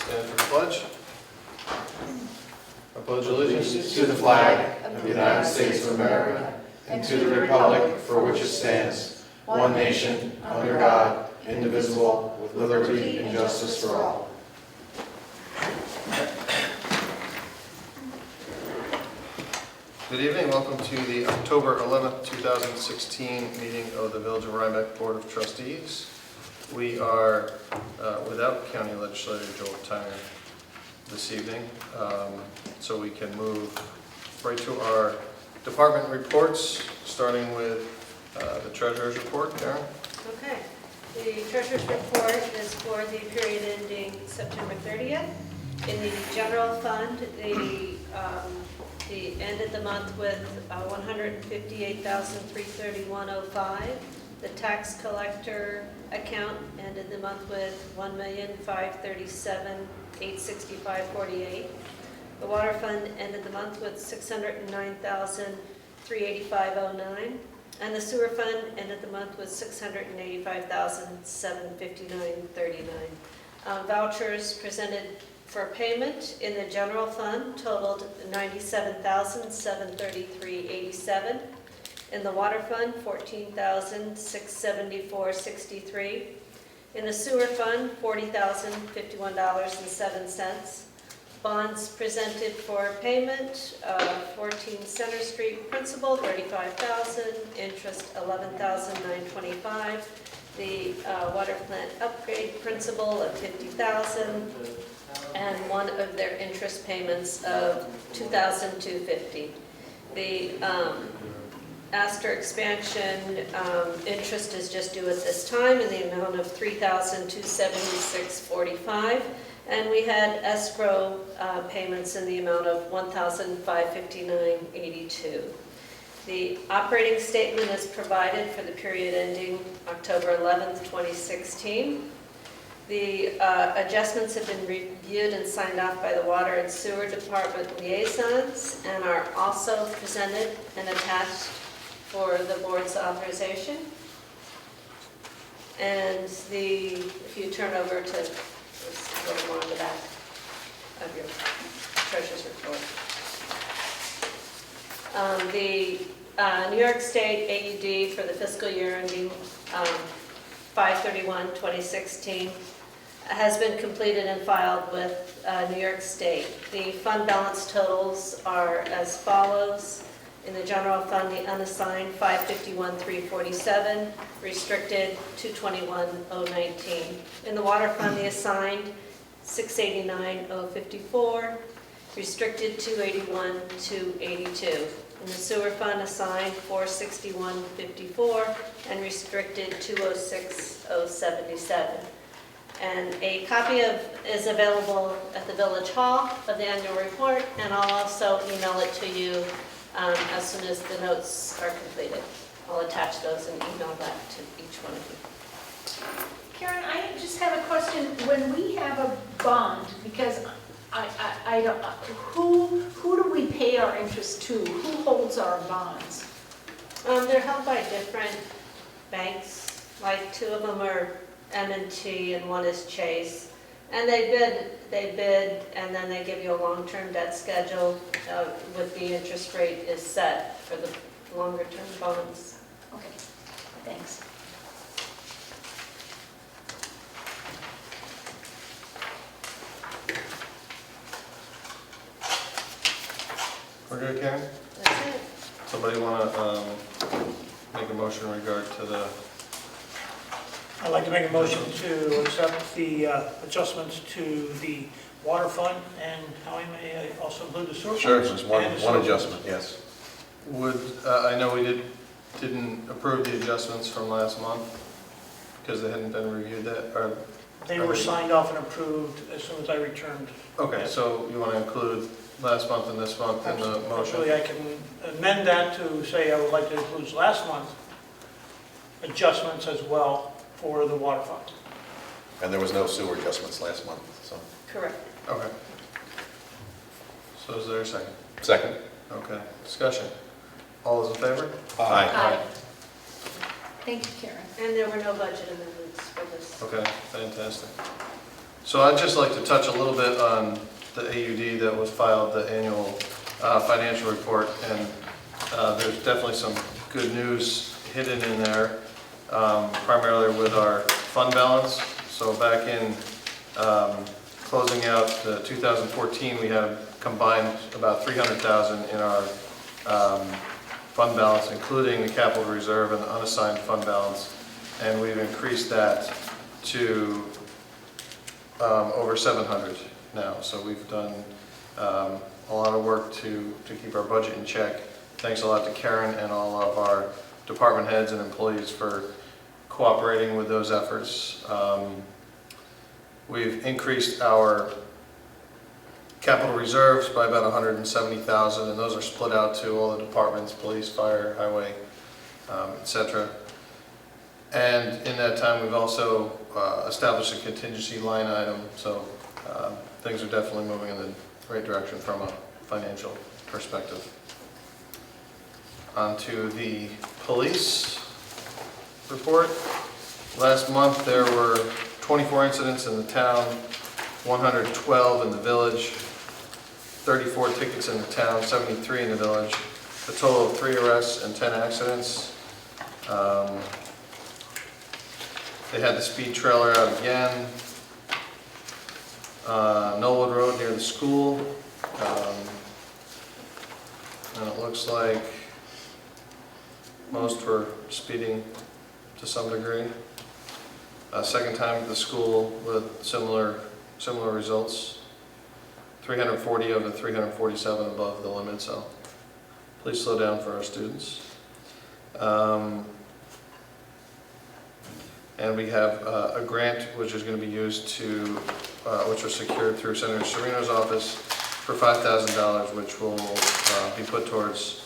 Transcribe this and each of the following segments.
Stand for pledge. I pledge allegiance to the flag of the United States of America and to the republic for which it stands, one nation, under God, indivisible, with liberty and justice for all. Good evening. Welcome to the October 11th, 2016 meeting of the Village of Rhinebeck Board of Trustees. We are without County Legislator Joel Tyner this evening, so we can move right to our department reports, starting with the Treasurer's Report. Karen? Okay. The Treasurer's Report is for the period ending September 30th. In the general fund, the ended the month with $158,331.05. The tax collector account ended the month with $1,537,865.48. The water fund ended the month with $609,385.09. And the sewer fund ended the month with $685,759.39. Vouchers presented for payment in the general fund totaled $97,733.87. In the water fund, $14,674.63. In the sewer fund, $40,051.07. Bonds presented for payment, 14 Center Street principal, $35,000. Interest, $11,925. The water plant upgrade principal of $50,000. And one of their interest payments of $2,250. The Astor expansion interest is just due at this time in the amount of $3,276.45, and we had escrow payments in the amount of $1,559.82. The operating statement is provided for the period ending October 11th, 2016. The adjustments have been reviewed and signed off by the Water and Sewer Department liaisons and are also presented and attached for the board's authorization. And if you turn over to a little more on the back of your treasurer's report. The New York State AUD for the fiscal year ending 5/31/2016 has been completed and filed with New York State. The fund balance totals are as follows. In the general fund, the unassigned $551,347, restricted $221,019. In the water fund, the assigned $689,054, restricted $281,282. In the sewer fund, assigned $461,054 and restricted $206,077. And a copy is available at the Village Hall of the annual report, and I'll also email it to you as soon as the notes are completed. I'll attach those and email that to each one of you. Karen, I just have a question. When we have a bond, because I don't, who do we pay our interest to? Who holds our bonds? They're held by different banks. Like two of them are M&T and one is Chase. And they bid, and then they give you a long-term debt schedule with the interest rate is set for the longer-term bonds. Okay, thanks. We're good, Karen? That's it. Somebody want to make a motion in regard to the... I'd like to make a motion to accept the adjustments to the water fund, and how I may also include the sewer fund. Sure, there's one adjustment, yes. Would, I know we didn't approve the adjustments from last month because they hadn't been reviewed yet, or... They were signed off and approved as soon as I returned. Okay, so you want to include last month and this month in the motion? Actually, I can amend that to say I would like to include last month adjustments as well for the water fund. And there was no sewer adjustments last month, so. Correct. Okay. So is there a second? Second. Okay, discussion. All those in favor? Aye. Aye. Thank you, Karen. And there were no budget amendments for this. Okay, fantastic. So I'd just like to touch a little bit on the AUD that was filed, the annual financial report, and there's definitely some good news hidden in there, primarily with our fund balance. So back in closing out 2014, we had combined about $300,000 in our fund balance, including the capital reserve and the unassigned fund balance, and we've increased that to over 700 now. So we've done a lot of work to keep our budget in check. Thanks a lot to Karen and all of our department heads and employees for cooperating with those efforts. We've increased our capital reserves by about 170,000, and those are split out to all the departments: police, fire, highway, etc. And in that time, we've also established a contingency line item, so things are definitely moving in the right direction from a financial perspective. On to the police report. Last month, there were 24 incidents in the town, 112 in the village, 34 tickets in the town, 73 in the village, a total of 3 arrests and 10 accidents. They had the speed trailer out again. Knollwood Road near the school. And it looks like most were speeding to some degree. Second time at the school with similar results. 340 of the 347 above the limit, so please slow down for our students. And we have a grant which is going to be used to, which was secured through Senator Serino's office for $5,000, which will be put towards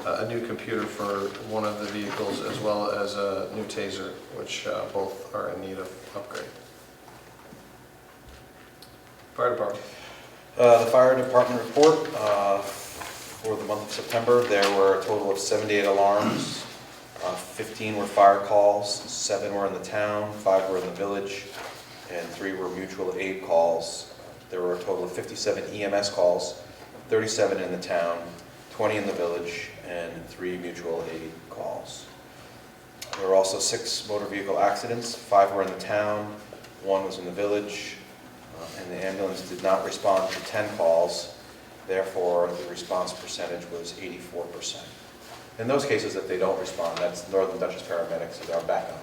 a new computer for one of the vehicles, as well as a new taser, which both are in need of upgrade. Fire department. The fire department report for the month of September, there were a total of 78 alarms. 15 were fire calls, 7 were in the town, 5 were in the village, and 3 were mutual aid calls. There were a total of 57 EMS calls, 37 in the town, 20 in the village, and 3 mutual aid calls. There were also 6 motor vehicle accidents, 5 were in the town, 1 was in the village, and the ambulance did not respond to 10 calls. Therefore, the response percentage was 84%. In those cases, if they don't respond, that's Northern Dutchess paramedics, so they're backup.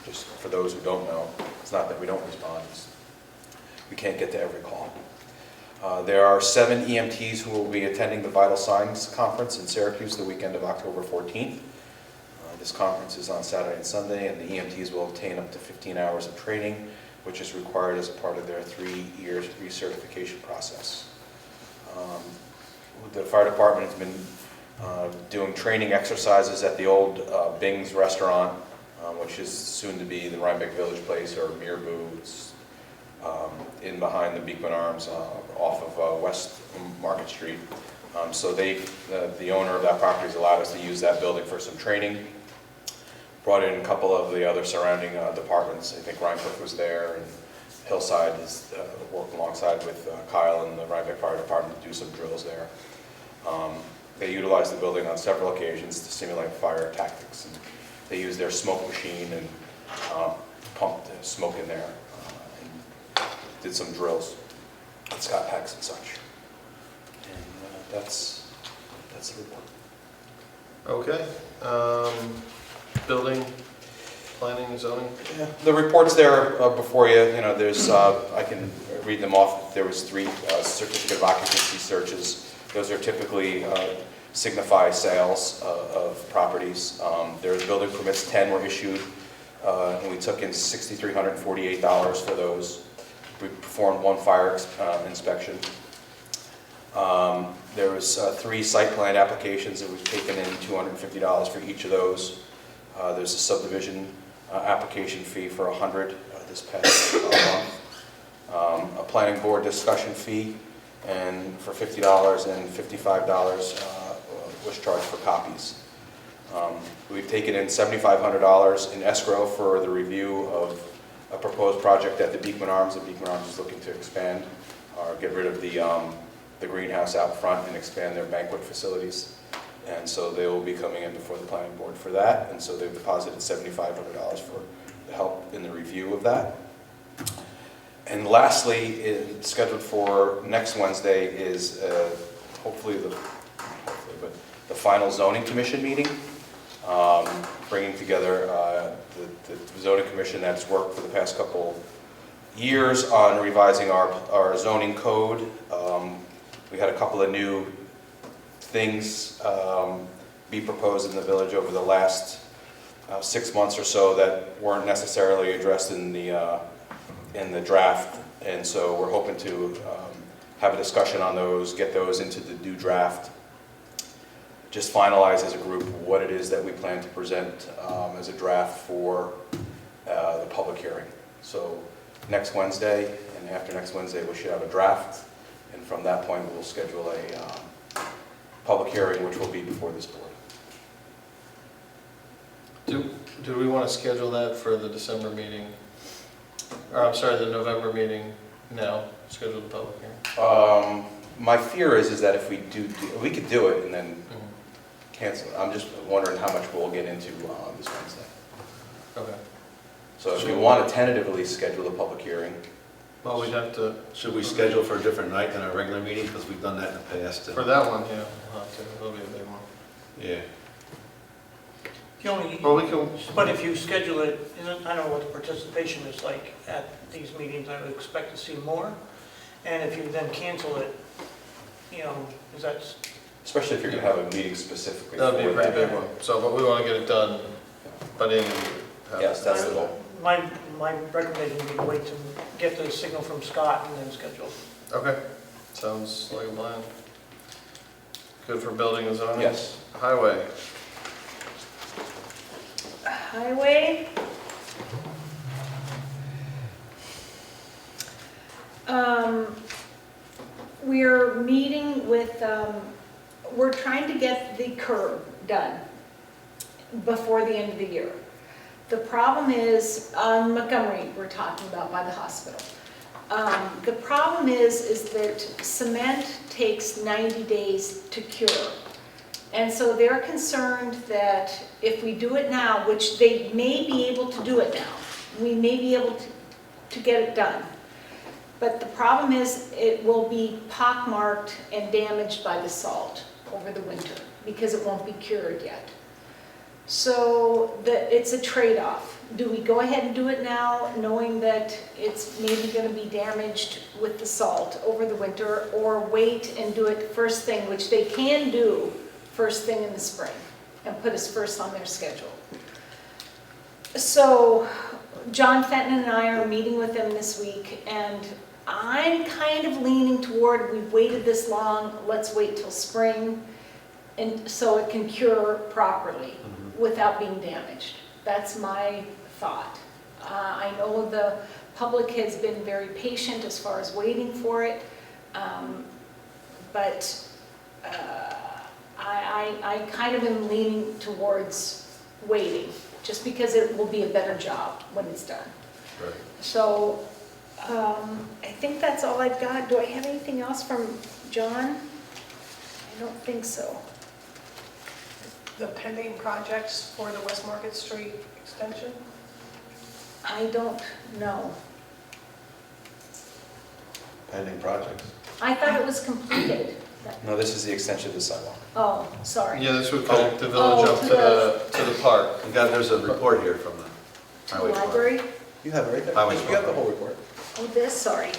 Just for those who don't know, it's not that we don't respond, we can't get to every call. There are 7 EMTs who will be attending the Vital Signs Conference in Syracuse the weekend of October 14th. This conference is on Saturday and Sunday, and the EMTs will obtain up to 15 hours of training, which is required as a part of their 3-year recertification process. The fire department has been doing training exercises at the old Bing's restaurant, which is soon to be the Rhinebeck Village Place, or Miraboo. It's in behind the Beekman Arms off of West Market Street. So the owner of that property has allowed us to use that building for some training. Brought in a couple of the other surrounding departments. I think Rhinecliff was there, and Hillside is working alongside with Kyle and the Rhinebeck Fire Department to do some drills there. They utilized the building on several occasions to simulate fire tactics, and they used their smoke machine and pumped smoke in there and did some drills at Scott Packs and such. And that's the report. Okay. Building, planning, and zoning. Yeah, the report's there before you. You know, there's I can read them off. There was 3 certificate of occupancy searches. Those are typically signify sales of properties. There's building permits, 10 were issued, and we took in $6,348 for those. We performed 1 fire inspection. There was 3 site plan applications that we've taken in $250 for each of those. There's a subdivision application fee for $100 this past month. A planning board discussion fee and for $50, and $55 was charged for copies. We've taken in $7,500 in escrow for the review of a proposed project at the Beekman Arms. The Beekman Arms is looking to expand or get rid of the greenhouse out front and expand their banquet facilities. And so they will be coming in before the planning board for that. And so they've deposited $7,500 for the help in the review of that. And lastly, scheduled for next Wednesday is hopefully the final zoning commission meeting, bringing together the zoning commission that's worked for the past couple years on revising our zoning code. We had a couple of new things be proposed in the village over the last 6 months or so that weren't necessarily addressed in the draft, and so we're hoping to have a discussion on those, get those into the new draft, just finalize as a group what it is that we plan to present as a draft for the public hearing. So next Wednesday and after next Wednesday we should have a draft, and from that point we'll schedule a public hearing which will be before this board. Do we want to schedule that for the December meeting? Or I'm sorry, the November meeting now, schedule the public hearing? My fear is that if we we could do it and then cancel it. I'm just wondering how much we'll get into this Wednesday. Okay. So if you want to tentatively schedule the public hearing. Well, we'd have to, Should we schedule for a different night than our regular meeting, because we've done that in the past? for that one, yeah, we'll have to, it'll be a big one. Yeah. The only, Well, we can, but if you schedule it, I don't know what the participation is like at these meetings, I would expect to see more. And if you then cancel it, is that, Especially if you're going to have a meeting specifically. that'd be a for pretty that. big one. So, but we want to get it done by the end of the year. Yes, that's the goal. my recommendation would be to wait to get the signal from Scott and then schedule. Okay, sounds like a plan. Good for building and zoning? Yes. Highway, Highway. We're meeting with, we're trying to get the curb done before the end of the year. The problem is, Montgomery, we're talking about by the hospital. The problem is that cement takes 90 days to cure. And so they're concerned that if we do it now, which they may be able to do it now, we may be able to get it done. But the problem is it will be pockmarked and damaged by the salt over the winter because it won't be cured yet. So it's a trade-off. Do we go ahead and do it now, knowing that it's maybe going to be damaged with the salt over the winter, or wait and do it first thing, which they can do first thing in the spring, and put us first on their schedule? So John Fenton and I are meeting with them this week, and I'm kind of leaning toward, we've waited this long, let's wait till spring, and so it can cure properly without being damaged. That's my thought. I know the public has been very patient as far as waiting for it, but I kind of am leaning towards waiting, just because it will be a better job when it's done. Right. So I think that's all I've got. Do I have anything else from John? I don't think so. The pending projects for the West Market Street extension? I don't know. Pending projects. I thought it was completed. No, this is the extension of the sidewalk. Oh, sorry. yeah, this would connect the village up to the park. There's a report here from the To the highway department. library? You have it right there. Highway You got the whole report. Oh, this, sorry.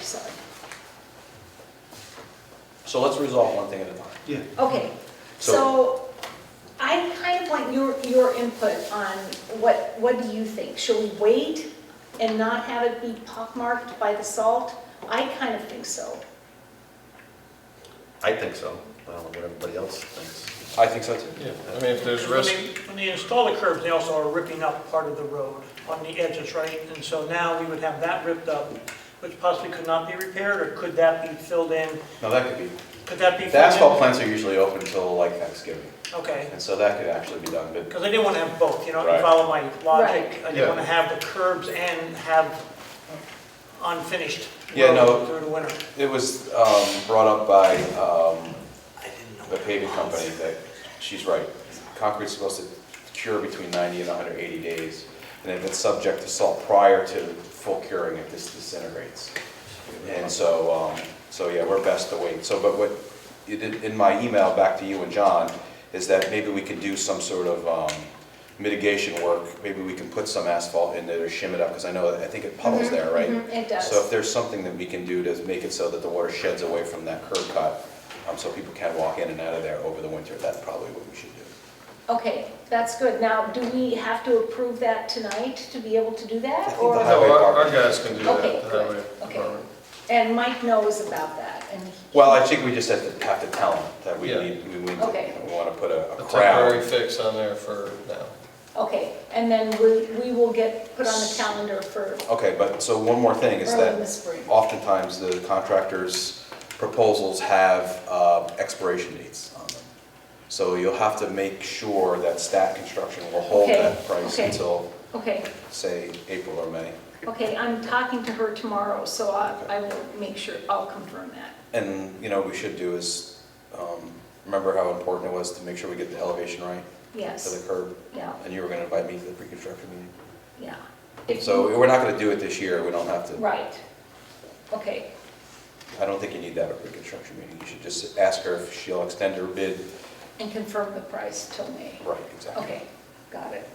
So let's resolve one thing at a time. Yeah. Okay, So- so I kind of want your input on what do you think? Should we wait and not have it be pockmarked by the salt? I kind of think so. I think so. I don't know what everybody else thinks. I think so too. Yeah, I mean, if there's When risk, when they install the curbs, they also are ripping up part of the road on the edges, right? And so now we would have that ripped up, which possibly could not be repaired, or could that be filled in? No, that could be. Could that be filled The in? asphalt plants are usually open until like Thanksgiving, Okay, and so that could actually be done, but because I didn't want to have both, you Right. follow my logic. Right. I Yeah. didn't want to have the curbs and have unfinished Yeah, no. road through the winter. It was brought up by the paving company that she's right. Concrete's supposed to cure between 90 and 180 days. And if it's subject to salt prior to full curing, it just disintegrates. And so, yeah, we're best to wait. So, but what you did in my email back to you and John is that maybe we can do some sort of mitigation work. Maybe we can put some asphalt in there to shim it up, because I think it puddles there, right? It does. So if there's something that we can do to make it so that the water sheds away from that curb cut, so people can walk in and out of there over the winter, that's probably what we should do. Okay, that's good. Now, do we have to approve that tonight to be able to do that? I think Or the No, our guys can do that, Okay, the good. highway Okay. department. And Mike knows about that, and Well, I think we just have to tell them that we Yeah. Okay. want to put a A temporary crowd. fix on there for now. okay, and then we will get put on the calendar for Okay, but so one more thing is early in that the spring. oftentimes the contractors' proposals have expiration dates on them. So you'll have to make sure that Stat Construction will hold Okay, that price okay. until, Okay, say, April or May. okay, I'm talking to her tomorrow, so I will make sure, I'll confirm that. And, what we should do is, remember how important it was to make sure we get the elevation right to Yes, the curb? yeah, And you were going to invite me to the pre-construction meeting. yeah. If So you- we're not going to do it this year, we don't have to. Right, okay, I don't think you need that at a pre-construction meeting. You should just ask her if she'll extend her bid. and confirm the price till May. Right, exactly. Okay, got it.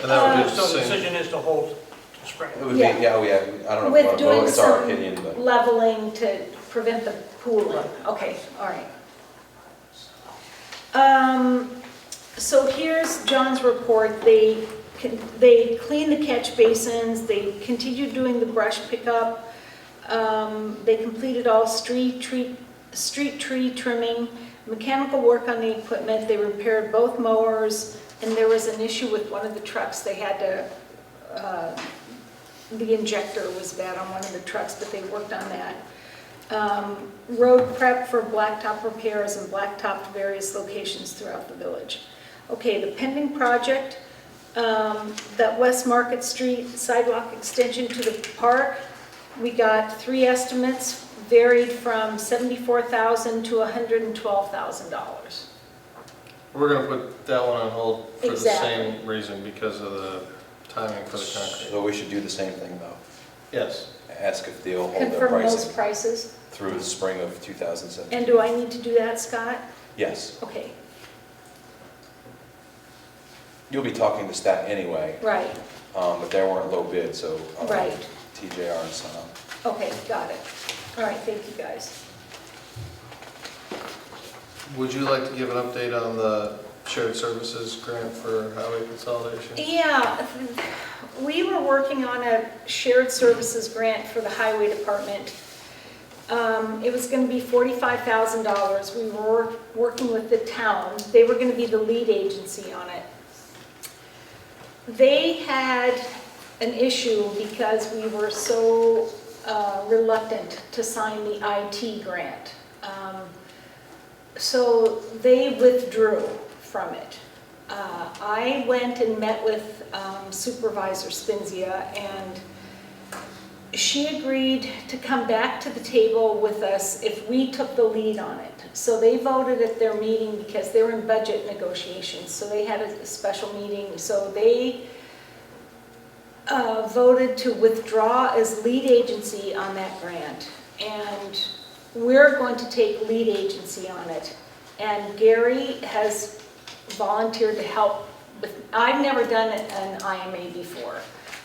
And that would be So the the same, decision is to hold till spring. It would be, Yeah. yeah, I don't know if With you want to doing vote, it's our some opinion, but. leveling to prevent the pooling. Okay, all right. So here's John's report. They cleaned the catch basins, they continued doing the brush pickup, they completed all street tree trimming, mechanical work on the equipment, they repaired both mowers, and there was an issue with one of the trucks. They had to, the injector was bad on one of the trucks, but they worked on that. Road prep for blacktop repairs and blacktopped various locations throughout the village. Okay, the pending project, that West Market Street sidewalk extension to the park, we got 3 estimates, varied from $74,000 to $112,000. we're gonna put that one on hold for the Exactly. same reason, because of the timing for the concrete. So we should do the same thing, though. Yes, Ask if they'll hold their Confirm those pricing prices. through the spring of 2017. And do I need to do that, Scott? Yes, Okay, you'll be talking to Stat anyway, right, but they weren't low bid, so. right. TJR and Son. Okay, got it. All right, thank you, guys. would you like to give an update on the shared services grant for highway consolidation? Yeah, we were working on a shared services grant for the highway department. It was going to be $45,000. We were working with the town. They were going to be the lead agency on it. They had an issue because we were so reluctant to sign the IT grant. So they withdrew from it. I went and met with Supervisor Spinzia, and she agreed to come back to the table with us if we took the lead on it. So they voted at their meeting because they were in budget negotiations, so they had a special meeting. So they voted to withdraw as lead agency on that grant. And we're going to take lead agency on it. And Gary has volunteered to help with, I've never done an IMA before,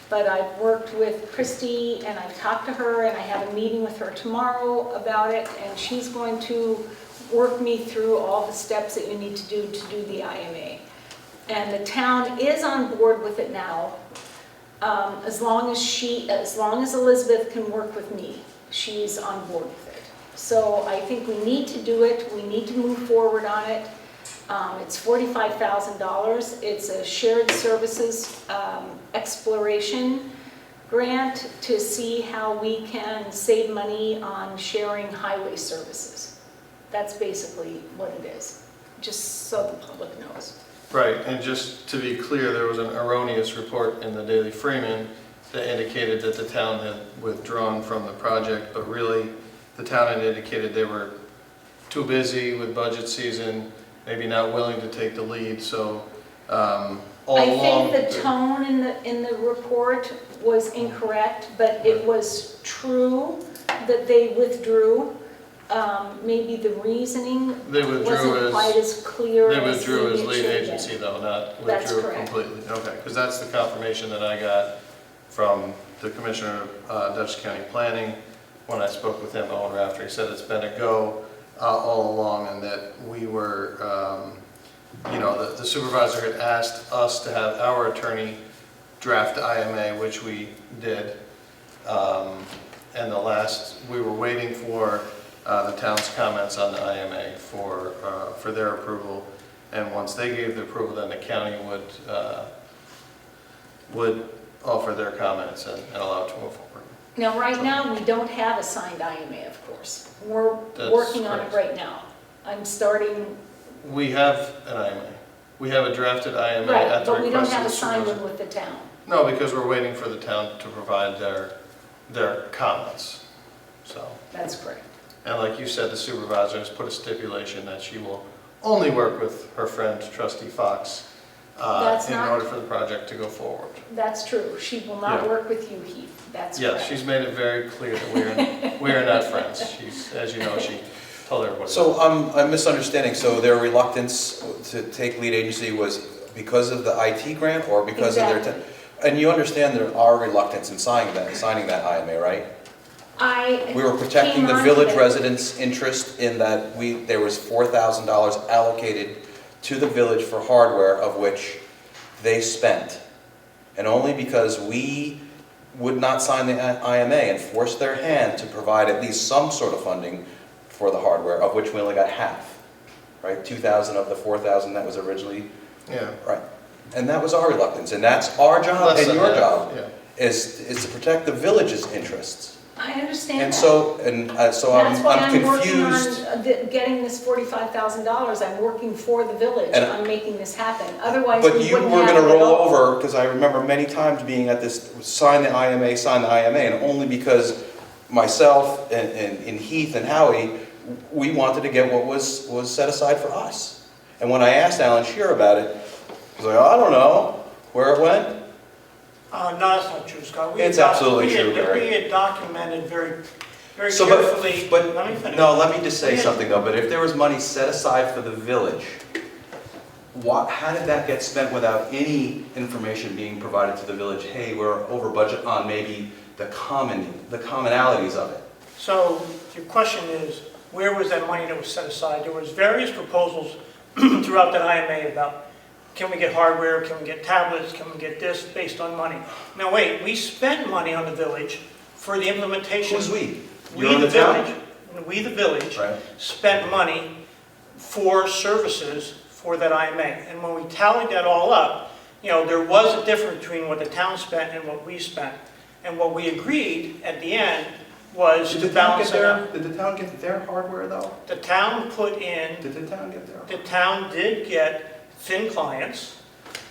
but I've worked with Christy and I've talked to her, and I have a meeting with her tomorrow about it, and she's going to work me through all the steps that you need to do the IMA. And the town is on board with it now, as long as Elizabeth can work with me, she's on board with it. So I think we need to do it, we need to move forward on it. It's $45,000. It's a shared services exploration grant to see how we can save money on sharing highway services. That's basically what it is, just so the public knows. Right, and just to be clear, there was an erroneous report in the Daily Freeman that indicated that the town had withdrawn from the project, but really, the town had indicated they were too busy with budget season, maybe not willing to take the lead, so all I along. think the tone in the report was incorrect, but it was true that they withdrew. Maybe the reasoning They withdrew wasn't quite as clear They as withdrew as maybe it lead should have been. agency though, not That's withdrew correct. completely. Okay, because that's the confirmation that I got from the Commissioner of Dutchess County Planning when I spoke with him, Owen Rafter. He said it's been a go all along, and that we were, the supervisor had asked us to have our attorney draft IMA, which we did. And we were waiting for the town's comments on the IMA for their approval. And once they gave the approval, then the county would offer their comments and allow it to move forward. Now, right now, we don't have a signed IMA, of course. We're That's working on it correct. right now. I'm starting, We have an IMA. We have a drafted IMA right, at the but we don't request of have the a signed supervisor. one with the town. No, because we're waiting for the town to provide their comments, so. That's correct. And like you said, the supervisor has put a stipulation that she will only work with her friend trustee Fox That's in not- order for the project to go forward. That's true. She will not Yeah. work with you, Heath. That's correct. Yes, she's made it very clear that we are not friends. She's, as you know, she told everybody. So I'm misunderstanding, so their reluctance to take lead agency was because of the IT grant or because of their? Exactly. And you understand there are reluctance in signing that IMA, right? We were protecting came the onto village that. residents' interest in that there was $4,000 allocated to the village for hardware, of which they spent. And only because we would not sign the IMA and force their hand to provide at least some sort of funding for the hardware, of which we only got half, right? 2,000 of the 4,000 that was originally, Yeah. right? And that was our reluctance, and that's our job Less and than your half, job, yeah. is to protect the village's interests. I understand And that. so, That's why I'm I'm working confused. on getting this $45,000. I'm working for the village. And- I'm making this happen. Otherwise, But we you wouldn't were have gonna it at roll all. over, because I remember many times being at this, sign the IMA, and only because myself and Heath and Howie, we wanted to get what was set aside for us. And when I asked Alan Shearer about it, he was like, I don't know where it went. No, that's not true, Scott. It's absolutely true, We Gary. had documented very So, carefully. but, Let me finish. no, let me just say Yeah. something though, but if there was money set aside for the village, how did that get spent without any information being provided to the village? Hey, we're over budget on maybe the commonalities of it. So your question is, where was that money that was set aside? There was various proposals throughout that IMA about, can we get hardware, can we get tablets, can we get this based on money? Now wait, we spent money on the village for the implementation. Who's we? We, You're the the town? village, we, the village, Right. spent money for services for that IMA. And when we tallied that all up, there was a difference between what the town spent and what we spent. And what we agreed at the end was Did to the town balance get it out. Did the town get their hardware though? The town put in, Did the town get their? the town did get thin clients,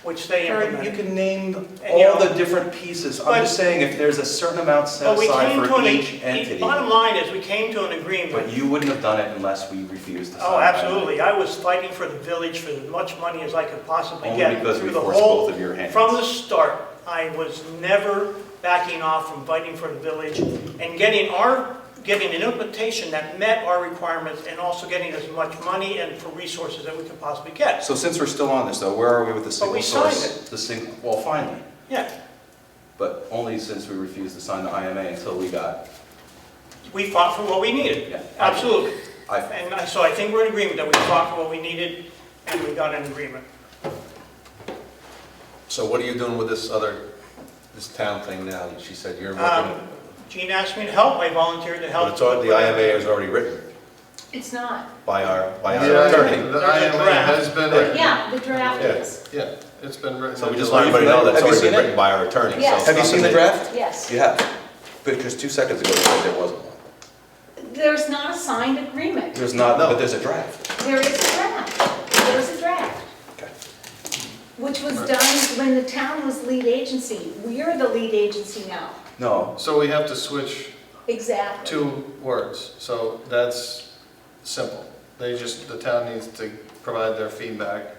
which they Gary, you implemented. can name And, you all know, the different pieces. I'm but- just saying if there's a certain amount set But we aside came to for an, each entity. bottom line is, we came to an agreement. But you wouldn't have done it unless we refused to sign. Oh, it. absolutely. I was fighting for the village for as much money as I could possibly Only get. because we through the forced whole. both of your hands. From the start, I was never backing off from fighting for the village and getting an implementation that met our requirements and also getting as much money and for resources that we could possibly get. So since we're still on this though, where are we with the single we source? signed Well, finally, Yeah, but only since we refused to sign the IMA until we got. we fought for what we needed. Yeah. Absolutely. I, So I think we're in agreement that we fought for what we needed and we got an agreement. So what are you doing with this town thing now? She said you're Um, working, Gene asked me to help, I volunteered to help. but the IMA is already written It's not. by our Yeah, attorney. the There's a IMA draft. has been written. Yeah, the draft Yeah. is. Yeah, it's been written. So we just into let law. everybody know that's Have you already seen been it? written by our attorney. so Yes. it's have you not seen the that they- draft? Yes. You have. Because 2 seconds ago you said there wasn't one. There's not a signed agreement. There's not, No. but there's a draft. There is a draft. There's a draft. Okay. which was Right. done when the town was lead agency. We are the lead agency now. No, So we have to switch Exactly. 2 words, so that's simple. The town needs to provide their feedback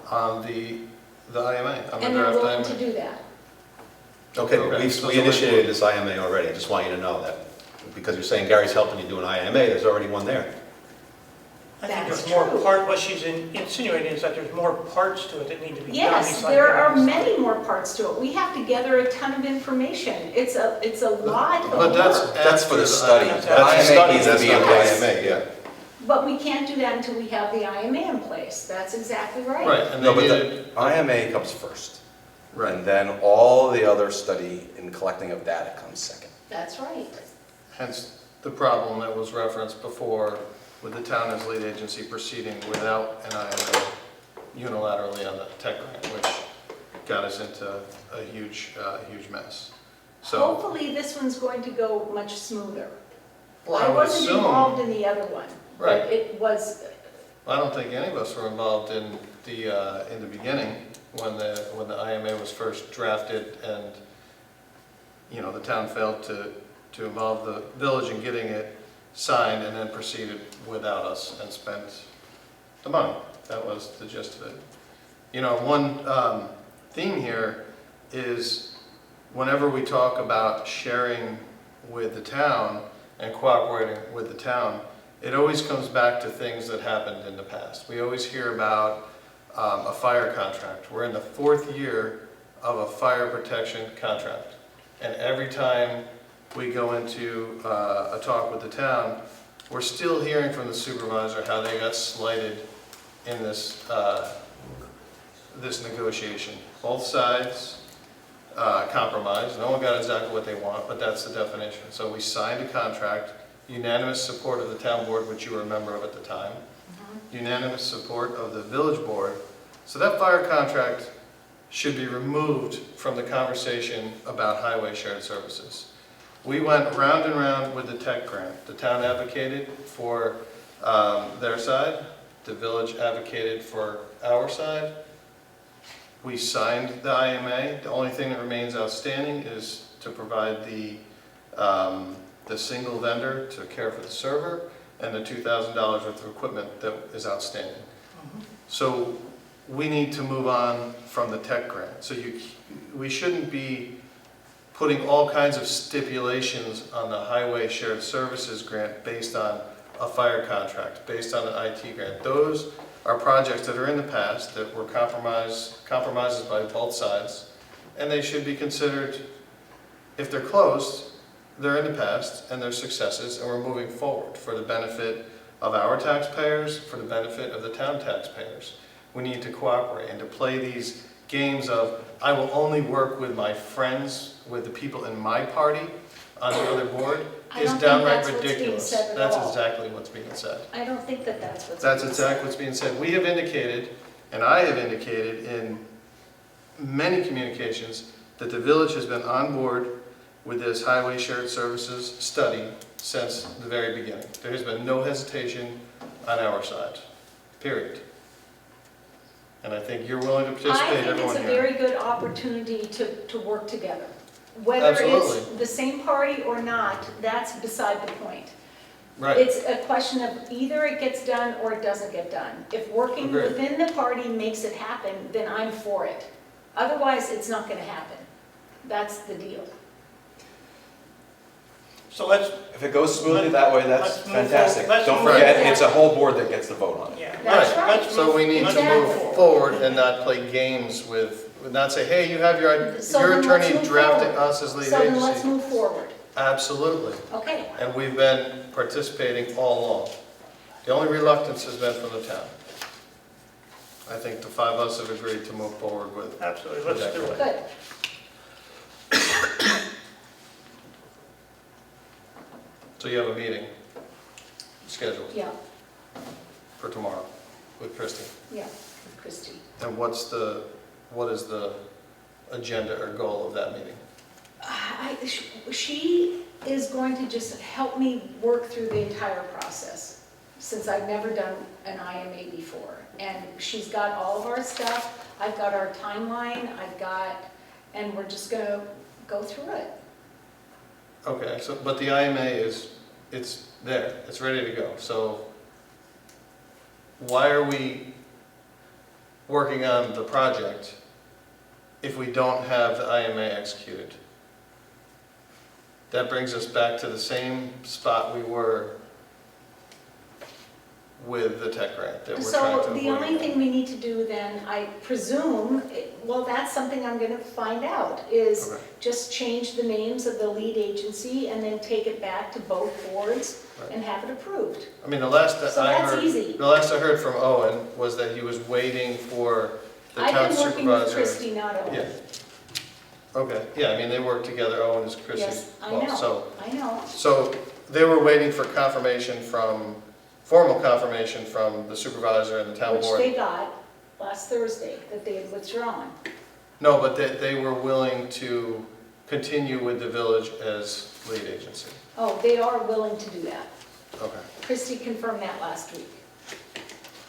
on the IMA, on the And they're draft willing to IMA. do that. Okay, Okay, so we initiated this IMA already, I just want you to know that. Because you're saying Gary's helping you do an IMA, there's already one there. I think That's there's more true. what she's insinuating is that there's more parts to it that need to be done. Yes, besides there are that. many more parts to it. We have to gather a ton of information. It's a lot of But that's work. that's for after the study. That's The That's the IMA study, needs to that's be not in the place. IMA, yeah. But we can't do that until we have the IMA in place. That's exactly right. Right, and No, they but needed, the IMA comes first. right. And then all the other study and collecting of data comes second. That's right. Hence the problem that was referenced before with the town as lead agency proceeding without an IMA unilaterally on the tech grant, which got us into a huge mess. So, Hopefully, this one's going to go much smoother. well, I I would wasn't involved assume, in the other one. right, But it was, I don't think any of us were involved in the beginning when the IMA was first drafted and, you know, the town failed to involve the village in getting it signed and then proceeded without us and spent the money. That was the gist of it. You know, one theme here is whenever we talk about sharing with the town and cooperating with the town, it always comes back to things that happened in the past. We always hear about a fire contract. We're in the 4th year of a fire protection contract. And every time we go into a talk with the town, we're still hearing from the supervisor how they got slighted in this negotiation. Both sides compromised. No one got exactly what they want, but that's the definition. So we signed a contract, unanimous support of the town board, which you were a member of at the time, unanimous support of the village board. So that fire contract should be removed from the conversation about highway shared services. We went round and round with the tech grant. The town advocated for their side. The village advocated for our side. We signed the IMA. The only thing that remains outstanding is to provide the single vendor to care for the server and the $2,000 worth of equipment that is outstanding. So we need to move on from the tech grant. So we shouldn't be putting all kinds of stipulations on the highway shared services grant based on a fire contract, based on an IT grant. Those are projects that are in the past that were compromises by both sides, and they should be considered, if they're closed, they're in the past and they're successes, and we're moving forward for the benefit of our taxpayers, for the benefit of the town taxpayers. We need to cooperate and to play these games of, I will only work with my friends, with the people in my party on the other board, I is don't think downright that's what's being ridiculous. said at That's all. exactly what's being said. I don't think that that's what's. That's being exactly said. what's being said. We have indicated, and I have indicated in many communications, that the village has been on board with this highway shared services study since the very beginning. There has been no hesitation on our side, period. And I think you're willing to I participate, think it's everyone a here. very good opportunity to work together. Whether it's Absolutely. the same party or not, that's beside the point. Right, It's a question of either it gets done or it doesn't get done. If working Agreed. within the party makes it happen, then I'm for it. Otherwise, it's not gonna happen. That's the deal. So let's, If it goes smoothly that way, that's Let's move fantastic. forward. Let's Don't move forget, forward. it's a whole board that gets the vote on it. yeah. That's right. right. Let's So we need to Exactly. move forward and not play games with not say, hey, you have your So then let's attorney move drafted forward. us as lead So then let's agency. move forward. Absolutely. Okay, And we've been participating all along. The only reluctance has been from the town. I think the 5 of us have agreed to move forward with. Absolutely, let's do it. good. So you have a meeting scheduled Yeah, for tomorrow with Christie. yeah, with Christie. And what is the agenda or goal of that meeting? She is going to just help me work through the entire process, since I've never done an IMA before. And she's got all of our stuff. I've got our timeline, and we're just gonna go through it. Okay, so, but the IMA it's there, it's ready to go, so why are we working on the project if we don't have the IMA executed? That brings us back to the same spot we were with the tech grant that we're trying to So avoid. the only thing we need to do then, I presume, well, that's something I'm gonna find out, is Okay. just change the names of the lead agency and then take it back to both boards Right. and have it approved. I mean, the last that So I that's heard, easy. the last I heard from Owen was that he was waiting for the town I've been working with supervisor. Christie, not Owen. Yeah. Okay, yeah, I mean, they work together, Owen is Chris's Yes, I boss, so. know, I know. So they were waiting for formal confirmation from the supervisor and the town Which board. they got last Thursday, that they had withdrawn. No, but they were willing to continue with the village as lead agency. Oh, they are willing to do that. Okay. Christie confirmed that last week.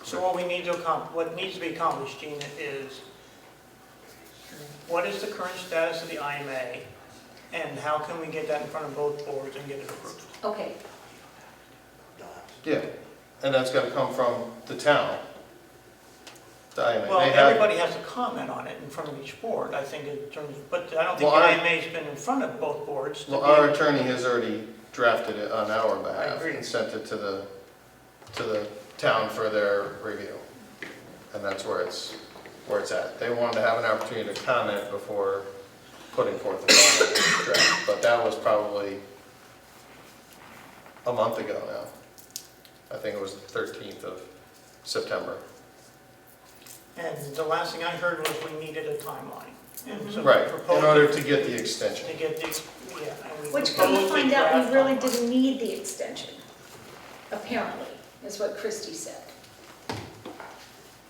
So what we need to what needs to be accomplished, Gina, is what is the current status of the IMA, and how can we get that in front of both boards and get it approved? Okay, Yeah, and that's gotta come from the town. The IMA. Well, They have- everybody has to comment on it in front of each board, I think, in terms, but I don't think Well, the our- IMA's been in front of both boards. to Well, be- our attorney has already drafted it on our behalf agree. and sent it to the town for their review. And that's where it's at. They wanted to have an opportunity to comment before putting forth the final draft, but that was probably a month ago now. I think it was the 13th of September. And the last thing I heard was we needed a timeline. And so we Right, in proposed order to get the extension. To get the, yeah. and we which come to proposed a find out, we draft really timeline. didn't need the extension, apparently, is what Christie said.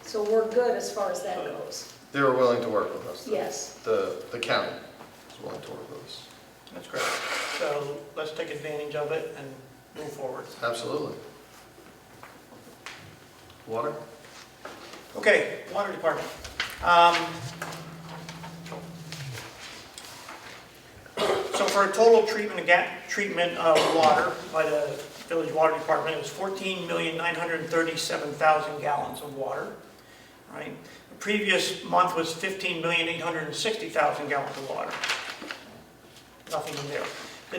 So we're good as far as that goes. They were willing to work with us. Yes. The county was willing to work with us. That's great. So let's take advantage of it and move forward. Absolutely. Water? Okay, water department. So for a total treatment of water by the village water department, it was 14,937,000 gallons of water, right? The previous month was 15,860,000 gallons of water. Nothing in there. The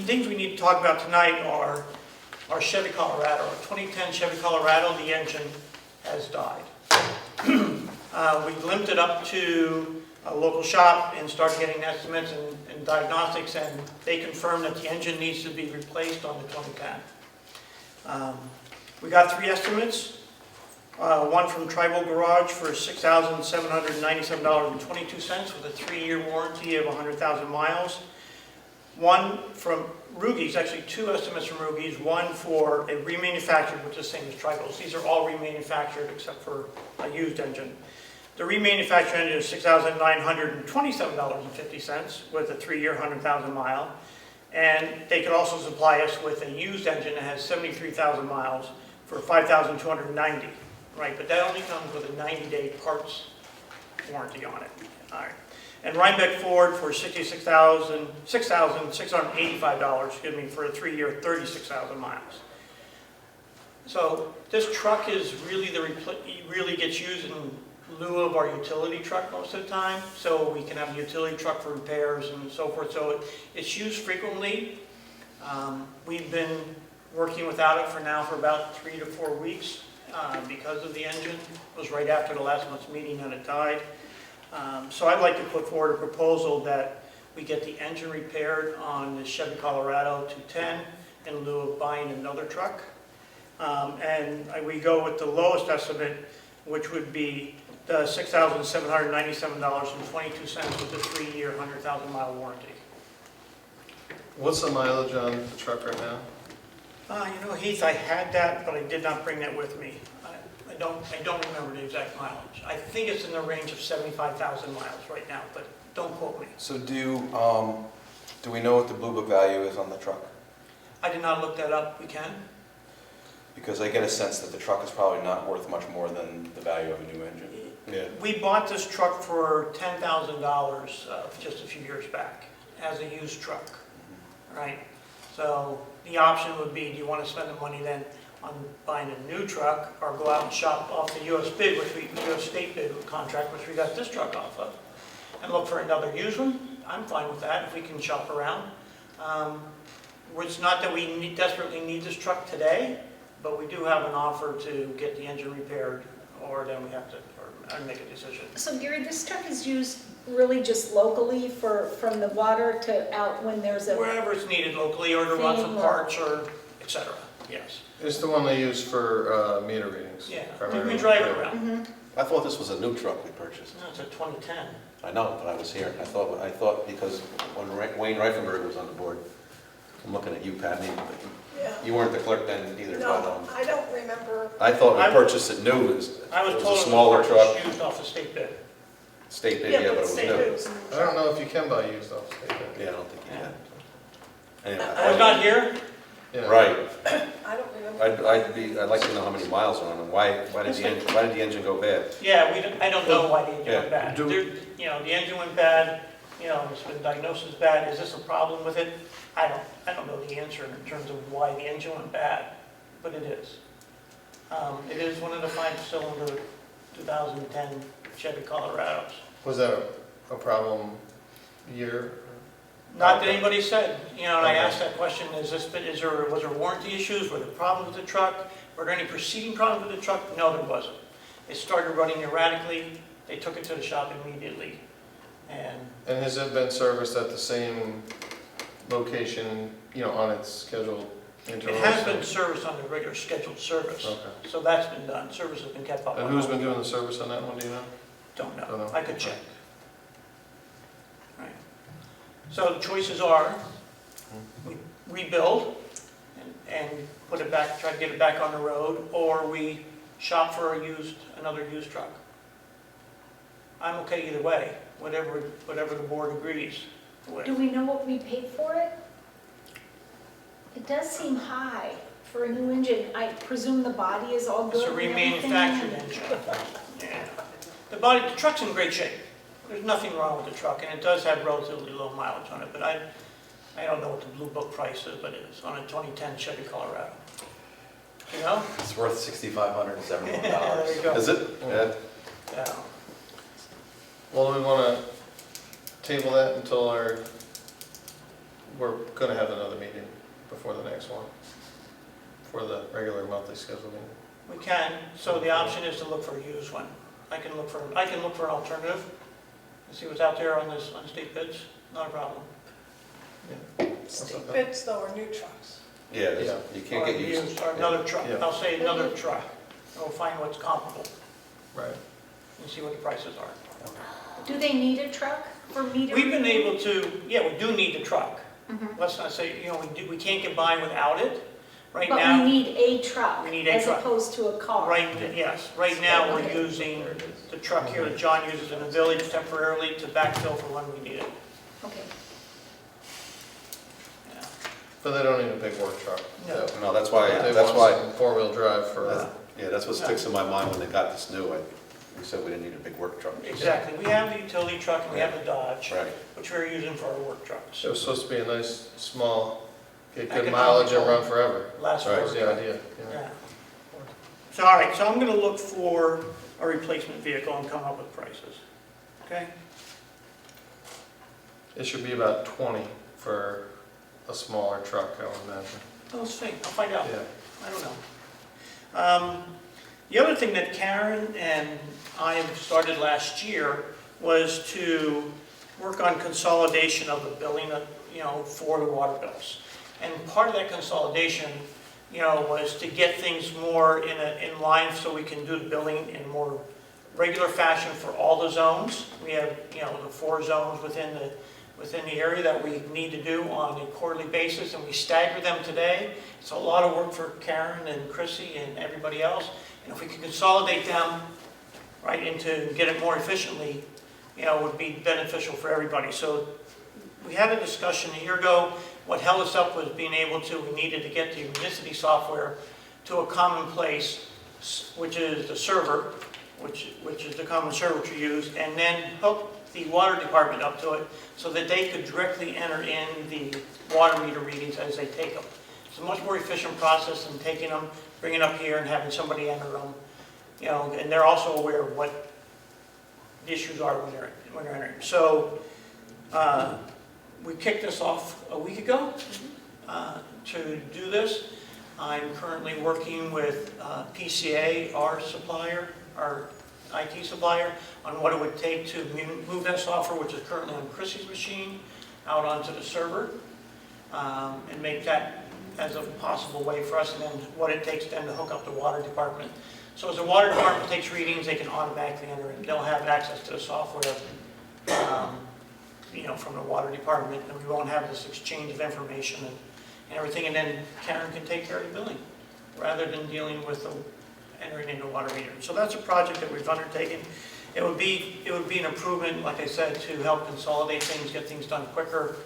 things we need to talk about tonight are our Chevy Colorado. Our 2010 Chevy Colorado, the engine has died. We limped it up to a local shop and started getting estimates and diagnostics, and they confirmed that the engine needs to be replaced on the 2010. We got 3 estimates. One from Tribal Garage for $6,797.22 with a 3-year warranty of 100,000 miles. One from Rugies, actually 2 estimates from Rugies, one for a remanufactured, which is the same as Tribal's. These are all remanufactured except for a used engine. The remanufactured engine is $6,927.50 with a 3-year, 100,000 mile. And they could also supply us with a used engine that has 73,000 miles for $5,290, right? But that only comes with a 90-day parts warranty on it. All right. And Rhinebeck Ford for $6,685, for a 3-year, 36,000 miles. So this truck is really really gets used in lieu of our utility truck most of the time. So we can have a utility truck for repairs and so forth. So it's used frequently. We've been working without it for about 3 to 4 weeks because of the engine. It was right after the last month's meeting that it died. So I'd like to put forward a proposal that we get the engine repaired on the Chevy Colorado 210 in lieu of buying another truck. And we go with the lowest estimate, which would be the $6,797.22 with a 3-year, 100,000 mile warranty. What's the mileage on the truck right now? Heath, I had that, but I did not bring that with me. I don't remember the exact mileage. I think it's in the range of 75,000 miles right now, but don't quote me. So do we know what the Blue Book value is on the truck? I did not look that up. We can? Because I get a sense that the truck is probably not worth much more than the value of a new engine. Yeah. We bought this truck for $10,000 just a few years back as a used truck, right? So the option would be, do you want to spend the money then on buying a new truck or go out and shop off the US bid, US state bid contract, which we got this truck off of, and look for another used one? I'm fine with that if we can shop around. It's not that we desperately need this truck today, but we do have an offer to get the engine repaired, or then we have to make a decision. So Gary, this truck is used really just locally from the water to out when there's a, Wherever it's needed locally, or to run some Thing or- parts, or et cetera, yes. It's the one they use for meter readings. Yeah, you primarily. can drive it around. I thought this was a new truck we purchased. No, it's a 2010. I know, but I was here. I thought because when Wayne Reifenberg was on the board, I'm looking at you, Pat, Yeah. you weren't the clerk then either, No, but I don't remember. I thought I- we purchased it new. It was I was a told it smaller was truck, used off the state bid. state bid, yeah, but it was state new. bids. I don't know if you can buy used off state bid. Yeah, I don't think you Yeah. can. Anyway, I was not here. Yeah. right. I don't remember. I'd like to know how many miles are on it. Why did the engine go bad? Yeah, I don't know why the engine Yeah. went bad. Do- The engine went bad, it's been diagnosed as bad. Is this a problem with it? I don't know the answer in terms of why the engine went bad, but it is. It is one of the 5-cylinder 2010 Chevy Colorados. Was that a problem year? Not that anybody said, and I Okay. asked that question, was there warranty issues? Were there problems with the truck? Were there any preceding problems with the truck? No, there wasn't. It started running erratically. They took it to the shop immediately. And And has it been serviced at the same location, on its scheduled it intervals? has been serviced on the regular scheduled service. Okay. So that's been done. Service has been kept up. And who's been doing the service on that one, do you know? Don't Don't know. know. I could check. Right. So the choices are, we rebuild and put it back, try to get it back on the road, or we shop for another used truck. I'm okay either way, whatever the board agrees with. do we know what we paid for it? It does seem high for a new engine. I presume the body is all It's good a and everything? remanufactured engine. Yeah. The truck's in great shape. There's nothing wrong with the truck, and it does have relatively low mileage on it, but I don't know what the Blue Book price is, but it is on a 2010 Chevy Colorado. You know? It's worth $6,571. There you go. Is it? Yeah. Yeah. Well, we want to table that until we're going to have another meeting before the next one, for the regular monthly scheduled meeting. We can, so the option is to look for a used one. I can look for an alternative and see what's out there on state bids, not a problem. State bids though are new trucks. Yeah, Yeah. you can't get used. Or another truck, Yeah. I'll say another truck. And we'll find what's comparable Right. and see what the prices are. Do they need a truck for meter? We've been able to, yeah, we do need the truck. Mhm. Let's not say, we can't get by without it. Right But now, we need a truck We need a as truck. opposed to a car. yes, right now we're Okay. using the truck here that John uses in the village temporarily to backfill for when we need it. Okay. Yeah. But they don't need a big work truck. No. No, that's why, They that's want why, some four-wheel drive for, yeah, that's what sticks in my mind when they got this new. We said we didn't need a big work truck. Exactly, we have the utility truck and we have the Dodge, Right. which we're using for our work trucks. it was supposed to be a nice, small, get good Economical. mileage and run forever. Last That was work. the idea. Yeah. Yeah. So, all right, so I'm gonna look for a replacement vehicle and come up with prices, okay? It should be about 20 for a smaller truck, I would imagine. Let's see, I'll find out. Yeah. I don't know. The other thing that Karen and I have started last year was to work on consolidation of the billing, for the water bills. And part of that consolidation, was to get things more in line so we can do the billing in more regular fashion for all the zones. We have, the 4 zones within the area that we need to do on a quarterly basis, and we stagger them today. It's a lot of work for Karen and Chrissy and everybody else. And if we can consolidate them, right, into get it more efficiently, would be beneficial for everybody. So we had a discussion a year ago. What held us up was we needed to get the Unicity software to a common place, which is the server, which is the common server which we use, and then hook the water department up to it so that they could directly enter in the water meter readings as they take them. It's a much more efficient process than taking them, bringing up here and having somebody enter them. You know, and they're also aware of what the issues are when they're entering. So we kicked this off a week ago to do this. I'm currently working with PCA, our supplier, our IT supplier, on what it would take to move that software, which is currently on Chrissy's machine, out onto the server, and make that as a possible way for us, and then what it takes then to hook up the water department. So as the water department takes readings, they can automatically enter in. They'll have access to the software, you know, from the water department, and we won't have this exchange of information and everything, and then Karen can take care of the billing, rather than dealing with the entering into water meter. So that's a project that we've undertaken. It would be an improvement, like I said, to help consolidate things, get things done quicker,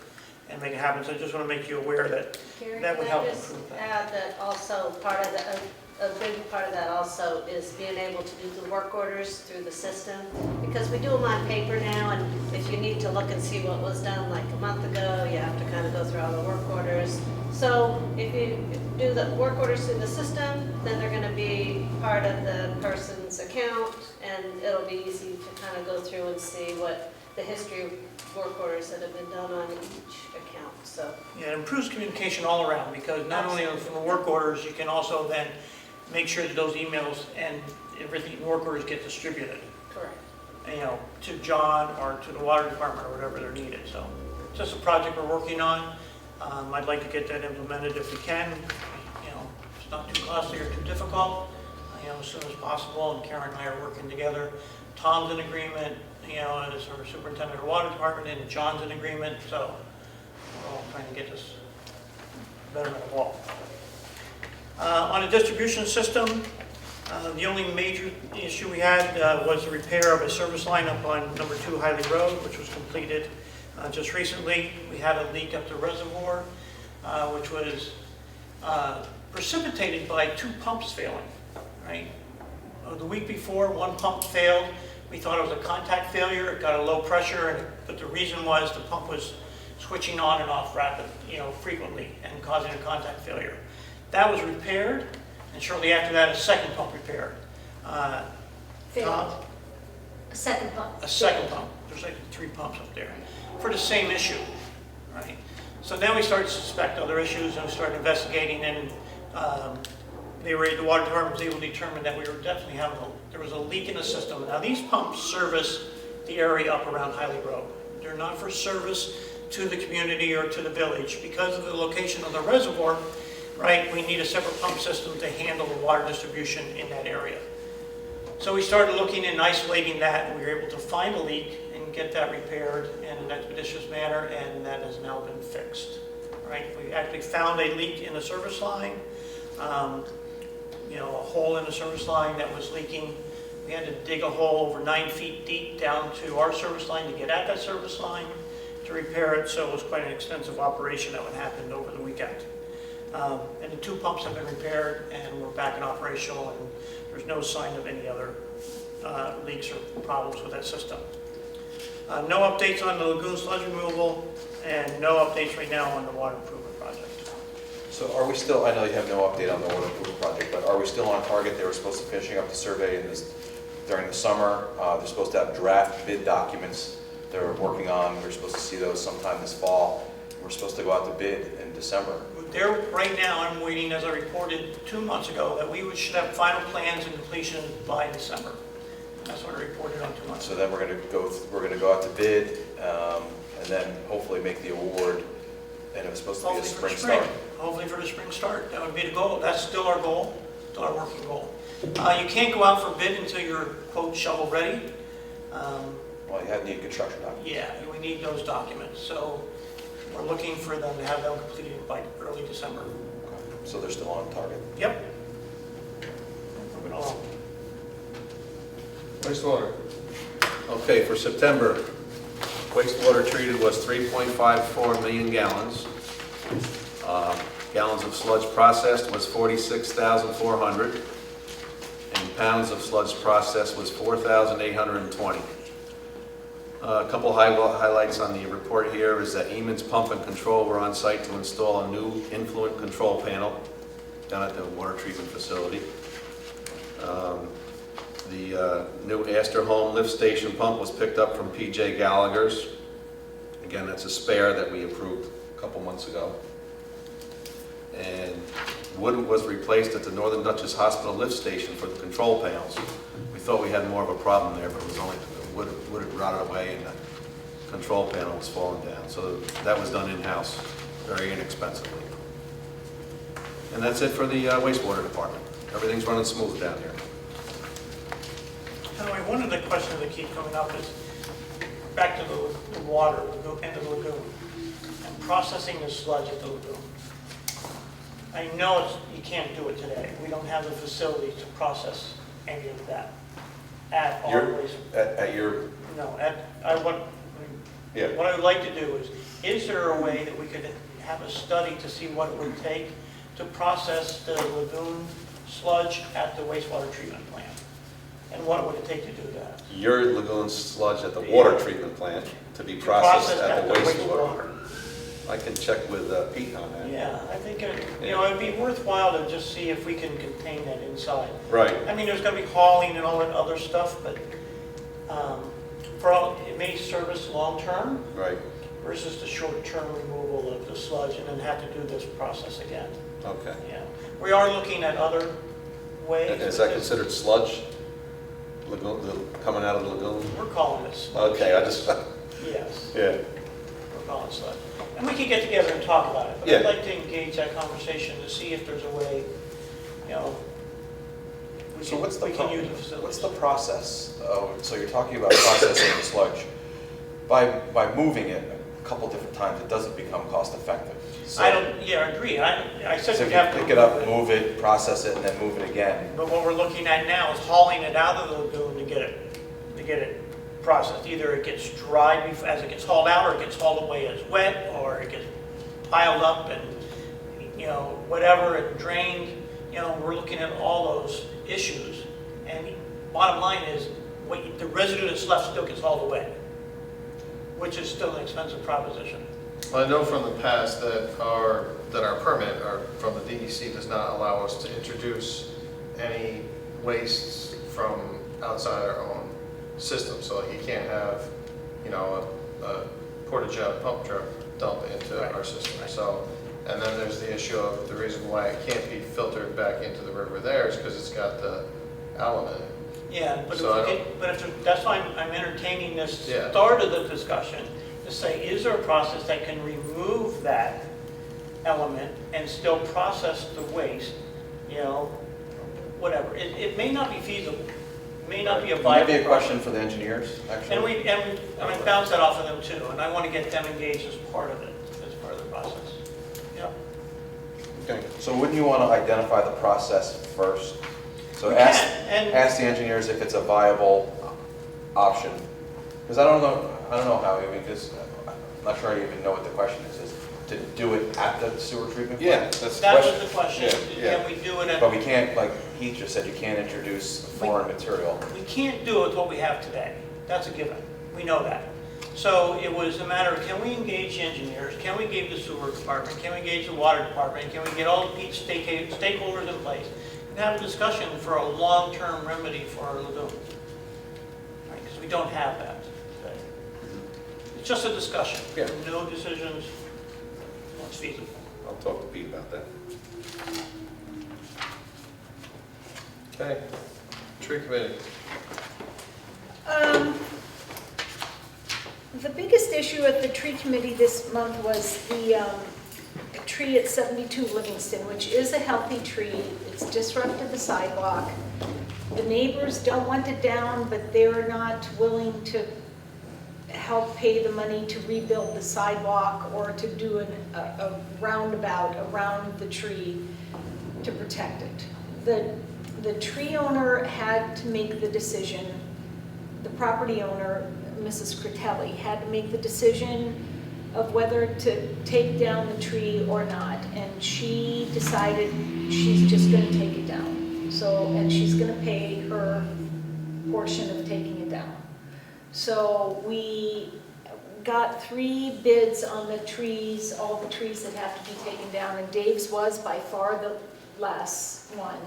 and make it happen. So I just want to make you aware that Gary, that would can I help just improve that. add that also part of a big part of that also is being able to do the work orders through the system, because we do them on paper now, and if you need to look and see what was done like a month ago, you have to kind of go through all the work orders. So if you do the work orders through the system, then they're going to be part of the person's account, and it'll be easy to kind of go through and see what the history of work orders that have been done on each account. So Yeah, it improves communication all around, because not only from the work orders, you can also then make sure that those emails and everything, work orders get distributed, correct. you know, to John or to the water department or whatever they're needed. So it's just a project we're working on. I'd like to get that implemented if we can. You know, it's not too costly or too difficult, you know, as soon as possible, and Karen and I are working together. Tom's in agreement, you know, as our superintendent of the water department, and John's in agreement, so we're all trying to get this better than a wall. On the distribution system, the only major issue we had was the repair of a service line up on number 2 Hiley Road, which was completed just recently. We had a leak up the reservoir, which was precipitated by 2 pumps failing, right? The week before, 1 pump failed. We thought it was a contact failure. It got a low pressure, but the reason was the pump was switching on and off frequently and causing a contact failure. That was repaired, and shortly after that, a second pump repaired. Failed. A second pump. A second pump. There's like 3 pumps up there for the same issue, right? So then we started to suspect other issues, and we started investigating, and the water department was able to determine that we were definitely having there was a leak in the system. Now these pumps service the area up around Hiley Road. They're not for service to the community or to the village. Because of the location of the reservoir, right, we need a separate pump system to handle the water distribution in that area. So we started looking and isolating that, and we were able to find a leak and get that repaired in an expeditious manner, and that has now been fixed, right? We actually found a leak in the service line, you know, a hole in the service line that was leaking. We had to dig a hole over 9 feet deep down to our service line to get at that service line to repair it, so it was quite an extensive operation that would happen over the weekend. And the 2 pumps have been repaired, and we're back in operational, and there's no sign of any other leaks or problems with that system. No updates on the lagoon sludge removal, and no updates right now on the water improvement project. So are we still, I know you have no update on the water improvement project, but are we still on target? They were supposed to finishing up the survey during the summer. They're supposed to have draft bid documents they're working on. We're supposed to see those sometime this fall. We're supposed to go out to bid in December. Right now, I'm waiting, as I reported 2 months ago, that we should have final plans and completion by December. That's what I reported on 2 months So ago. then we're going to go out to bid, and then hopefully make the award. And it was supposed to be a Hopefully for the spring start. Hopefully for the spring start. That would be the goal. That's still our goal, still our working goal. You can't go out for bid until you're, quote, shovel ready. Well, you need construction documents. Yeah, we need those documents. So we're looking for them to have them completed by early December. So they're still on target. Yep. Moving along. Wastewater. Okay, for September, wastewater treated was 3.54 million gallons. Gallons of sludge processed was 46,400. And pounds of sludge processed was 4,820. A couple highlights on the report here is that Eamon's Pump and Control were on site to install a new influent control panel down at the water treatment facility. The new Astor Home lift station pump was picked up from P.J. Gallagher's. Again, that's a spare that we approved a couple months ago. And wood was replaced at the Northern Dutchess Hospital lift station for the control panels. We thought we had more of a problem there, but it was only wood had rotted away and the control panel was falling down. So that was done in-house, very inexpensively. And that's it for the wastewater department. Everything's running smooth down here. Anyway, one of the questions that keep coming up is back to the water and the lagoon and processing the sludge at the lagoon. I know you can't do it today. We don't have the facilities to process any of that at our wastewater. At your, No, yeah. what I would like to do is there a way that we could have a study to see what it would take to process the lagoon sludge at the wastewater treatment plant? And what would it take to do that? Your lagoon sludge at the water treatment plant to be processed at the wastewater. I can check with Pete on that. Yeah, I think, it'd be worthwhile to just see if we can contain that inside. Right. I mean, there's gonna be hauling and all that other stuff, but, it may service long-term Right. versus the short-term removal of the sludge and then have to do this process again. Okay. Yeah, we are looking at other ways. Is that considered sludge? Lagoon, coming out of the lagoon? We're calling it sludge. Okay, I just, Yes, yeah. we're calling it sludge. And we can get together and talk about it, but Yeah. I'd like to engage that conversation to see if there's a way, So what's the we can use the facilities. what's the process? So you're talking about processing the sludge. By moving it a couple different times, it doesn't become cost effective. So, I agree. I said so we if have you to pick it up, move it, process it, and then move it again. But what we're looking at now is hauling it out of the lagoon to get it processed. Either it gets dry as it gets hauled out, or it gets hauled away as wet, or it gets piled up and, whatever, and drained. We're looking at all those issues. And bottom line is, the residue that's left still gets hauled away, which is still an expensive proposition. Well, I know from the past that our permit from the DEC does not allow us to introduce any wastes from outside our own system. So you can't have, a porta-john pump truck dump into Right. our system. Right. So, and then there's the issue of the reason why it can't be filtered back into the river there is because it's got the alum in it. Yeah, but So that's why I'm entertaining this Yeah. start of the discussion, to say, is there a process that can remove that element and still process the waste, whatever. It may not be feasible, it may not be a It viable might be a process. question for the engineers, actually. And we bounce that off of them too, and I want to get them engaged as part of it, as part of the process. Yeah. Okay. So wouldn't you want to identify the process first? So We ask, can, and- ask the engineers if it's a viable option. Because I don't know how, because I'm not sure I even know what the question is to do it at the sewer treatment plant? Yeah, that's the That question. was the question, Yeah, can we do it at? But we can't, like he just said, you can't introduce foreign material. We can't do it with what we have today. That's a given. We know that. So it was a matter of, can we engage engineers? Can we engage the sewer department? Can we engage the water department? Can we get all the stakeholders in place and have a discussion for a long-term remedy for our lagoon? Because we don't have that today. It's just a discussion. Yeah. No decisions. It's feasible. I'll talk to Pete about that. Okay, tree committee. The biggest issue at the tree committee this month was the tree at 72 Livingston, which is a healthy tree. It's disrupted the sidewalk. The neighbors don't want it down, but they're not willing to help pay the money to rebuild the sidewalk or to do a roundabout around the tree to protect it. The tree owner had to make the decision, the property owner, Mrs. Critelli, had to make the decision of whether to take down the tree or not, and she decided she's just going to take it down. So, and she's gonna pay her portion of taking it down. So we got 3 bids on the trees, all the trees that have to be taken down, and Dave's was by far the less one.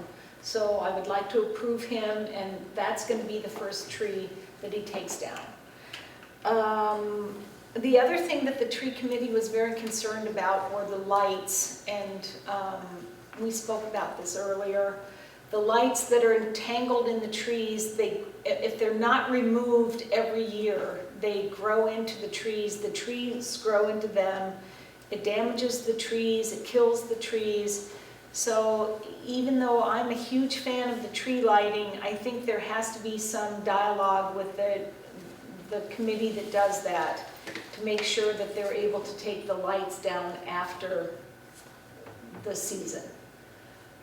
So I would like to approve him, and that's gonna be the first tree that he takes down. The other thing that the tree committee was very concerned about were the lights, and we spoke about this earlier. The lights that are entangled in the trees, if they're not removed every year, they grow into the trees grow into them, it damages the trees, it kills the trees. So even though I'm a huge fan of the tree lighting, I think there has to be some dialogue with the committee that does that to make sure that they're able to take the lights down after the season.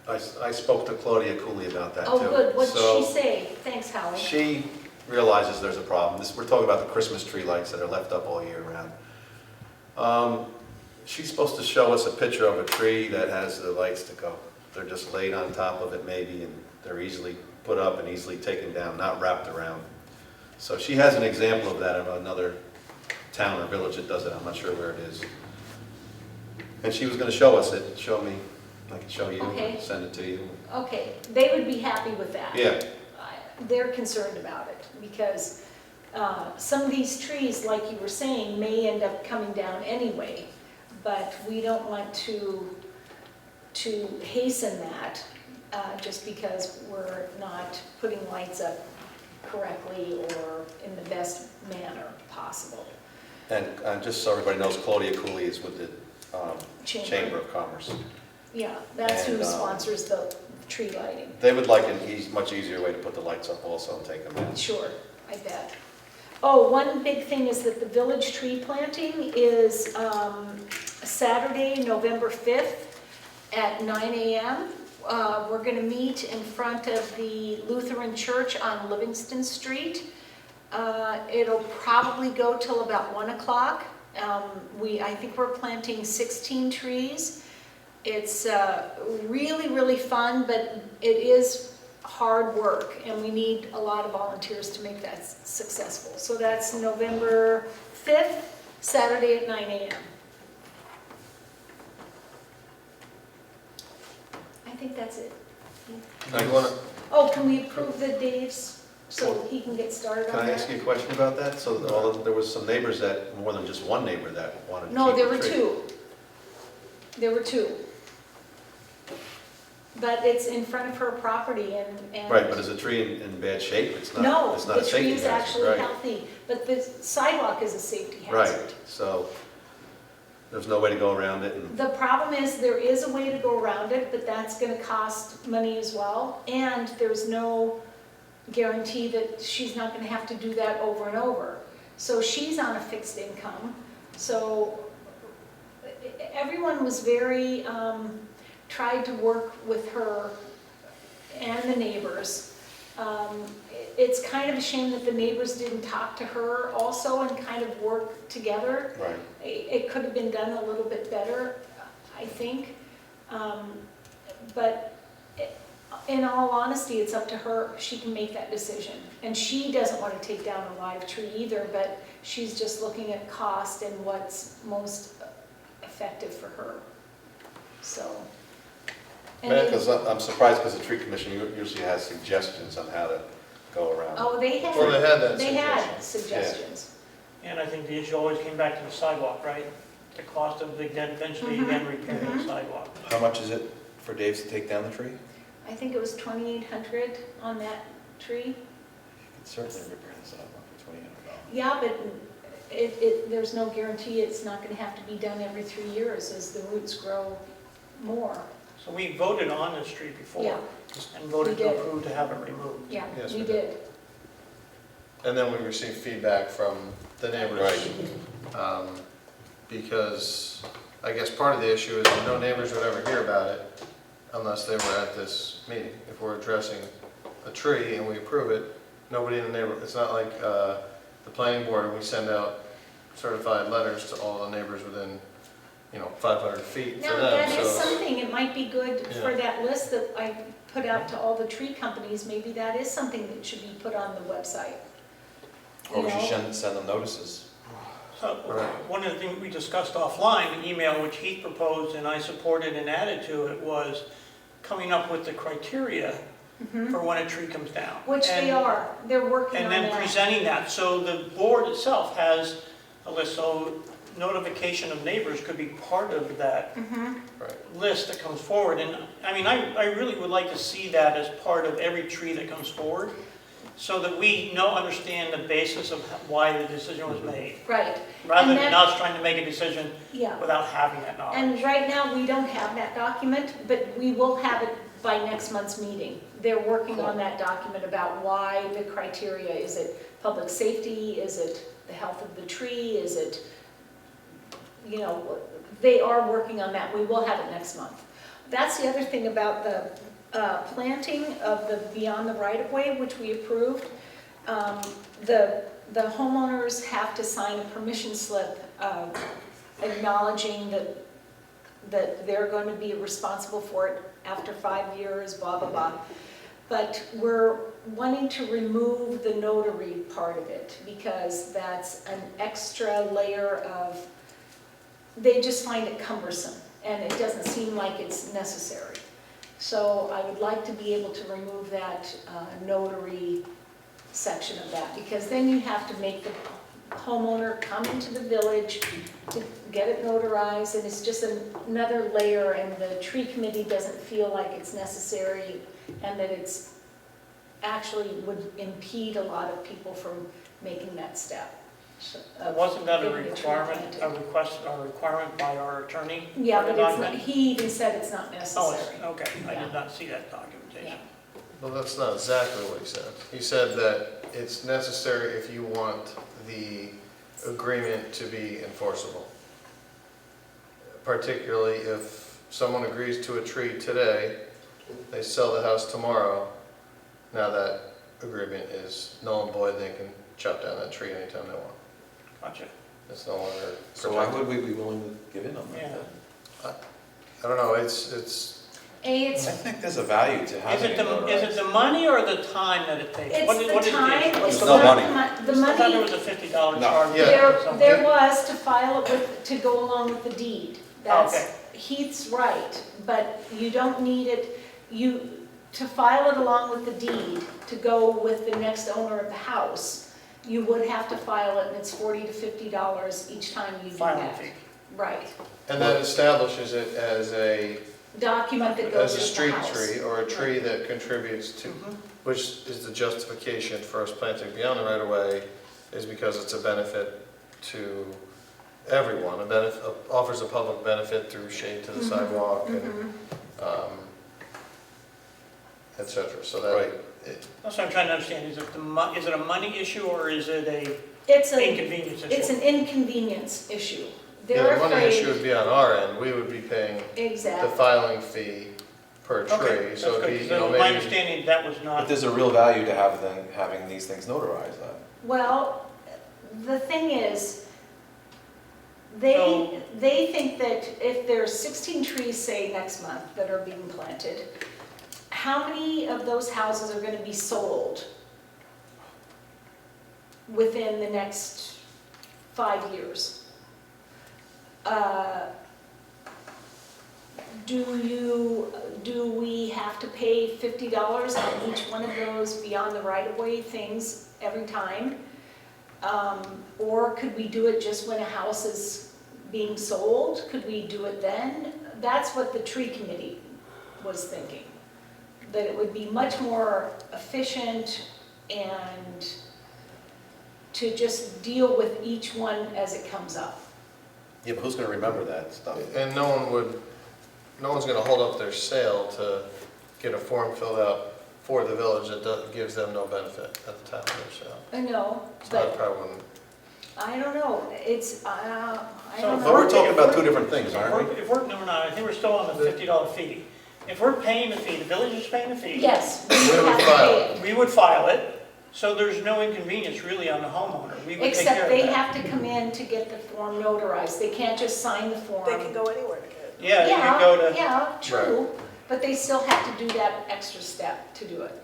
I spoke to Claudia Cooley about that too. Oh, good, what did So, she say? Thanks, Howie. She realizes there's a problem. We're talking about the Christmas tree lights that are left up all year round. She's supposed to show us a picture of a tree that has the lights to go. They're just laid on top of it maybe, and they're easily put up and easily taken down, not wrapped around. So she has an example of that of another town or village that does it. I'm not sure where it is. And she was going to show us it, show me. I can show you, Okay. and send it to you. Okay, they would be happy with that. Yeah. They're concerned about it because some of these trees, like you were saying, may end up coming down anyway, but we don't want to hasten that just because we're not putting lights up correctly or in the best manner possible. And just so everybody knows, Claudia Cooley is with the Chamber of Commerce. Yeah, that's who And, sponsors the tree lighting. They would like a much easier way to put the lights up also and take them down. Sure, I bet. Oh, one big thing is that the village tree planting is Saturday, November 5th at 9 a.m. We're going to meet in front of the Lutheran Church on Livingston Street. It'll probably go till about 1 o'clock. I think we're planting 16 trees. It's really, really fun, but it is hard work, and we need a lot of volunteers to make that successful. So that's November 5th, Saturday at 9 a.m. I think that's it. Now, you wanna- Oh, can we approve the dates so he can get started Can on I ask that? you a question about that? So there was some neighbors that, more than just one neighbor that wanted to keep No, there the were tree. 2. There were 2. But it's in front of her property and. Right, but is the tree in bad shape? It's not. No, It's not the a safety tree is hazard, actually right. healthy, but the sidewalk is a safety hazard. Right, so there's no way to go around it and, The problem is there is a way to go around it, but that's gonna cost money as well. And there's no guarantee that she's not gonna have to do that over and over. So she's on a fixed income. So everyone was very, tried to work with her and the neighbors. It's kind of a shame that the neighbors didn't talk to her also and kind of work together. right. It could have been done a little bit better, I think. But in all honesty, it's up to her. She can make that decision. And she doesn't want to take down a live tree either, but she's just looking at cost and what's most effective for her. So. and Man, then- because I'm surprised because the tree commission usually has suggestions on how to go around. Oh, they had. Well, they had that They had suggestion. suggestions. And I think the issue always came back to the sidewalk, right? The cost of eventually Mhm, again repairing the mhm. sidewalk. How much is it for Dave to take down the tree? I think it was 2,800 on that tree. You could certainly repair the sidewalk for $2,800. Yeah, but there's no guarantee it's not gonna have to be done every 3 years as the roots grow more. So we voted on this tree before Yeah, and voted We to did. approve to have it removed. yeah, Yes, we we did. And then we received feedback from the neighbors. Because I guess part of the issue is that no neighbors would ever hear about it unless they were at this meeting. If we're addressing a tree and we approve it, nobody in the neighborhood, it's not like the planning board and we send out certified letters to all the neighbors within 500 feet for Now, them, that is so. something, it might be good for Yeah. that list that I put out to all the tree companies, maybe that is something that should be put on the website. Or we You know? should send them notices. So, Right. one of the things we discussed offline, the email which he proposed and I supported and added to it, was coming up with the criteria Mhm. for when a tree comes down. Which they And- are, they're working on And then that. presenting that, so the board itself has a list, so notification of neighbors could be part of that Mhm. list that comes forward. And I mean, I really would like to see that as part of every tree that comes forward, so that we understand the basis of why the decision was made, Right, rather And than that- us trying to make a decision yeah. without having that knowledge. And right now, we don't have that document, but we will have it by next month's meeting. They're working on that document about why the criteria, is it public safety, is it the health of the tree, is it, they are working on that, we will have it next month. That's the other thing about the planting of the beyond the right-of-way, which we approved. The homeowners have to sign a permission slip acknowledging that they're going to be responsible for it after 5 years, blah, blah, blah. But we're wanting to remove the notary part of it because that's an extra layer of, they just find it cumbersome and it doesn't seem like it's necessary. So I would like to be able to remove that notary section of that, because then you have to make the homeowner come into the village to get it notarized, and it's just another layer, and the tree committee doesn't feel like it's necessary, and that it's actually would impede a lot of people from making that step. Wasn't that a getting the tree requirement, planted. a requirement by our attorney? Yeah, for but the it's not, document? he even said it's not Oh, necessary. okay, I Yeah. did not see that documentation. Well, that's not exactly what he said. He said that it's necessary if you want the agreement to be enforceable. Particularly if someone agrees to a tree today, they sell the house tomorrow, now that agreement is null and void, they can chop down that tree anytime they want. Gotcha. It's no longer So why protected. would we be willing to give in on that Yeah. then? I don't know, it's, I think there's a value to Is having it it is it notarized. the money or the time that it takes? It's What the is time, issue? it's no not money. the I thought there money, was a $50 No. charge. Yeah. or something. there was to file it with, to go along with the deed. That's, Okay. Heath's right, but you don't need it, to file it along with the deed, to go with the next owner of the house, you would have to file it, and it's $40 to $50 each time you do Filing that. fee. Right. and that establishes it as a Document that goes with the street house. tree, or a tree that contributes to, Mhm. which is the justification for us planting beyond the right of way, is because it's a benefit to everyone, offers a public benefit through shade to the Mhm. sidewalk and, Mhm. et cetera, so that, Right. That's what I'm trying to understand, is it a money issue or is it a It's a, inconvenience issue? it's an inconvenience issue. yeah, They're the money issue afraid, would be on our end, we would be paying the exactly. filing fee per Okay, tree, that's so it'd good, be, 'cause my maybe, understanding, that was But not, there's a real value to having these things notarized then. Well, the thing is, So- they think that if there's 16 trees, say, next month that are being planted, how many of those houses are gonna be sold within the next 5 years? Do we have to pay $50 on each one of those beyond the right-of-way things every time? Or could we do it just when a house is being sold? Could we do it then? That's what the tree committee was thinking. That it would be much more efficient and to just deal with each one as it comes up. Yeah, but who's gonna remember that stuff? and no one's gonna hold up their sale to get a form filled out for the village that gives them no benefit at the time of their sale. I know, So I but probably wouldn't. I don't know, it's, I don't So know. But we're talking about two different things, aren't we? if we're, no, we're not, I think we're still on the $50 fee. If we're paying the fee, the village is paying the fee. Yes, we We would have to file pay it. it. We would file it, So there's no inconvenience really on the homeowner. We would take care Except of they that. have to come in to get the form notarized. They can't just sign the form. They can go anywhere to get it. Yeah, you could go to, Yeah, true, but they still have to do that extra step to do it.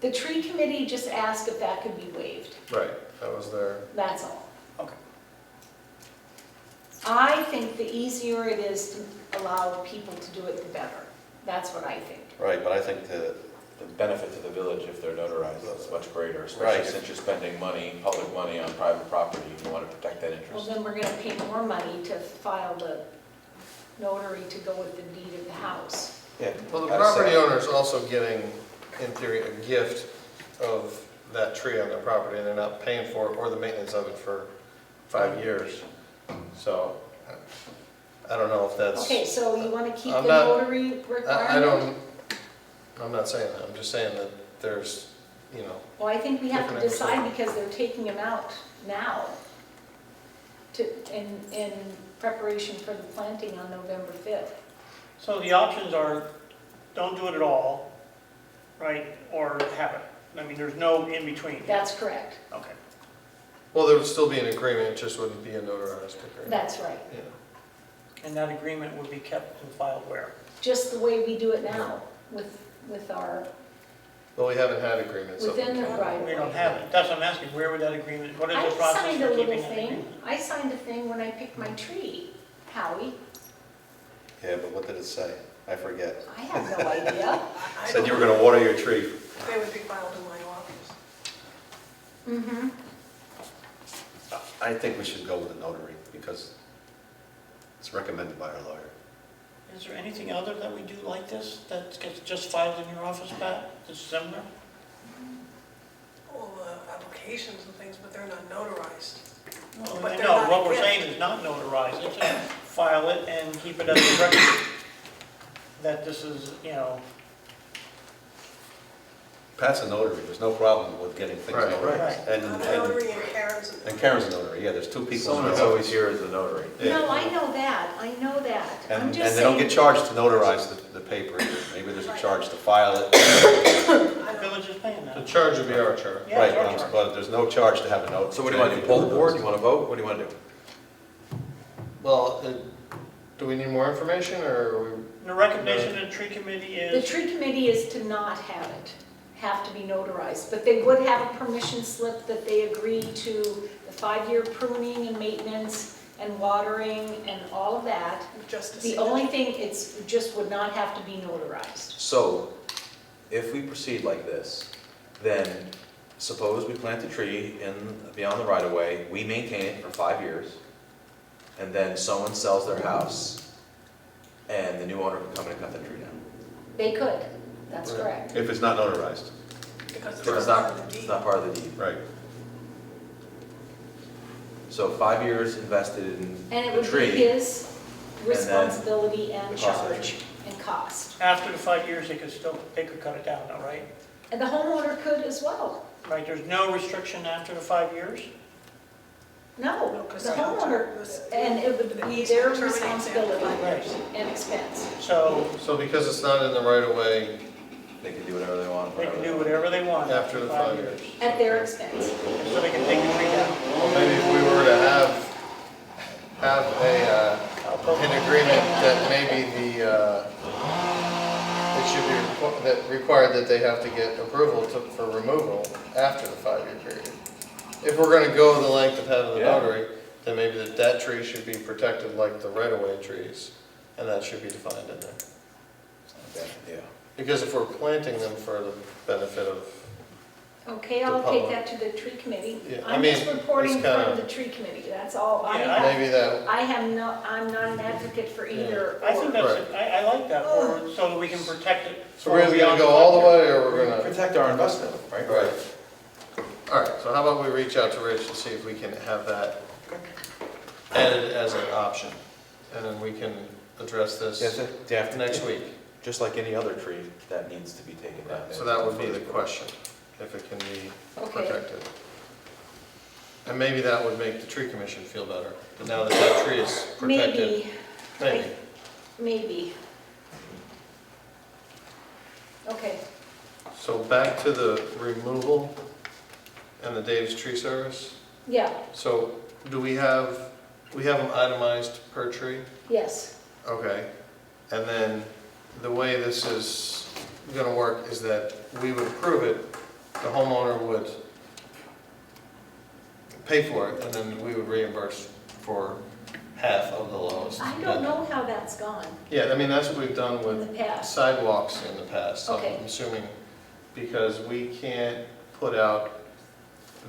The tree committee just asked if that could be waived, Right, that was their, that's all. okay. I think the easier it is to allow people to do it, the better. That's what I think. Right, but I think the, The benefit to the village if they're notarized is much greater, Right. especially since you're spending money, public money on private property, you want to protect that Well, interest. then we're gonna pay more money to file the notary to go with the deed of the house. yeah. well, the I'd property say- owner's also getting, in theory, a gift of that tree on their property, and they're not paying for it or the maintenance of it for 5 years. So, I don't know if that's. Okay, so you wanna keep I'm the not- notary requirement? I don't, I'm not saying that, I'm just saying that there's, you know, Well, I think we have to Different decide because they're taking them out now in preparation for the planting on November 5th. So the options are, don't do it at all, right, or have it. I mean, there's no in between. That's correct, Okay. well, there would still be an agreement, it just wouldn't be a notarized agreement. that's right. Yeah. And that agreement would be kept and filed where? Just the way we do it now with our, Well, we haven't had agreements. up within the until- right of We don't way. have it. That's what I'm asking. Where would that agreement, what is I the process signed a for little keeping that thing, agreement? I signed a thing when I picked my tree, Howie. Yeah, but what did it say? I forget. I have no idea. I Said you were don't- gonna water your tree. They would be filed in my office. Mm-hmm. I think we should go with a notary because it's recommended by our lawyer. Is there anything other that we do like this that gets just filed in your office, Pat, this similar? All the applications and things, but they're not notarized. No, But I they're know, not what a we're gift. saying is not notarized, it's just file it and keep it as a record. That this is, you know, Pat's a notary, there's no problem with getting things Right, notarized. right. And, I'm a and, notary and Karen's. and Karen's a notary, yeah, there's two people. Someone that's always here is the notary. Yeah. No, I know that, I'm And just they don't saying. get charged to notarize the paper either. Maybe there's a charge to file it. the village is paying The that. charge would be our charge. Yeah, Right, it's our charge. but there's no charge to have a note. So what do you want to do, pull the board, you want to vote, what do you want to do? Well, do we need more information, or are we? The recommendation of the tree committee The is, tree committee is to not have to be notarized, but they would have a permission slip that they agree to the 5-year pruning and maintenance and watering and all of that. Just to see. The only thing, it's just would not have to be notarized. So, if we proceed like this, then suppose we plant a tree beyond the right of way, we maintain it for 5 years, and then someone sells their house, and the new owner can come in and cut the tree down. They could, that's Right. correct. If it's not notarized, Because So it's not part of the it's deed. not part of the deed. right. So 5 years invested in And it the would be tree, his responsibility and the cost of the charge tree. and cost. after the 5 years, they could cut it down though, right? And the homeowner could as well. Right, there's no restriction after the 5 years? No, No, 'cause the the homeowner, contract- and it would be He's their terminating that. responsibility Right. and expense. So So because it's not in the right of way, they can do whatever they want. they can do whatever they want After the 5 years. At their expense. And so they can take the tree down. well, maybe if we were to have an agreement that maybe it should be that required that they have to get approval for removal after the 5-year period. If we're gonna go the length of having the Yeah. notary, then maybe that tree should be protected like the right-of-way trees, and that should be defined in there. Yeah. Because if we're planting them for the benefit of, Okay, The I'll take public. that to the tree committee. Yeah, I I'm mean, just reporting it's kinda- from the tree committee, that's all. I Yeah, have, maybe that, I'm not an advocate for either I think or. that's, I like that, so that we can protect it. so we're either gonna beyond go all the 5 years. way, or we're gonna? Protect our investment, right? Right. All right, so how about we reach out to Rich and see if we can have that added as an option? And then we can address this They have to, next week. Just like any other tree that needs to be taken down. So that would be the question, if it can be Okay, protected. And maybe that would make the tree commission feel better, but now that that tree is protected. maybe, Maybe. maybe. Okay, So back to the removal. and the Dave's Tree Service. Yeah, So do we have them itemized per tree? yes, Okay. And then the way this is gonna work is that we would approve it, the homeowner would pay for it, and then we would reimburse for half of the lowest. I don't know how that's gone Yeah, I mean, that's what we've done in the with past. sidewalks in the past, so Okay. I'm assuming, because we can't put out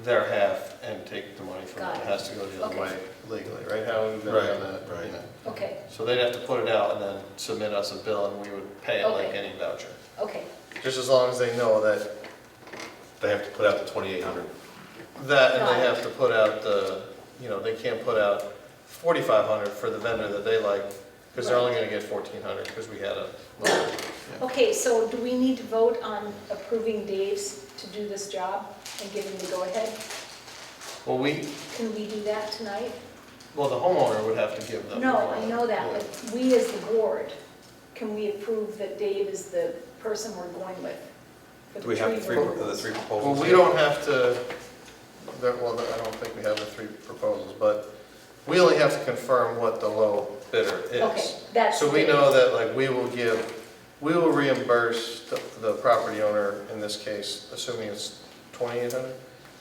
their half and take the money from it. Got It it. has to go the other Okay. way legally, right? How we've never Right, done that. right. Yeah. Okay, So they'd have to put it out and then submit us a bill, and we would pay it like Okay. any voucher. okay, Just as long as they know that, They have to put out the 2,800. and Got they it. have to put out the, they can't put out 4,500 for the vendor that they like, because they're only gonna get 1,400, because we had a lower. okay, so do we need to vote on approving Dave's to do this job and give him the go-ahead? Well, Can we do that tonight? the homeowner would have to give them. No, I know that, Yeah. but we as the board, can we approve that Dave is the person we're going with? for Do we have the tree three removals? Well, proposals? we don't have to, I don't think we have the 3 proposals, but we only have to confirm what the low bidder is. Okay, that's. So we Dave. know that, like, we will reimburse the property owner, in this case, assuming it's 2,800?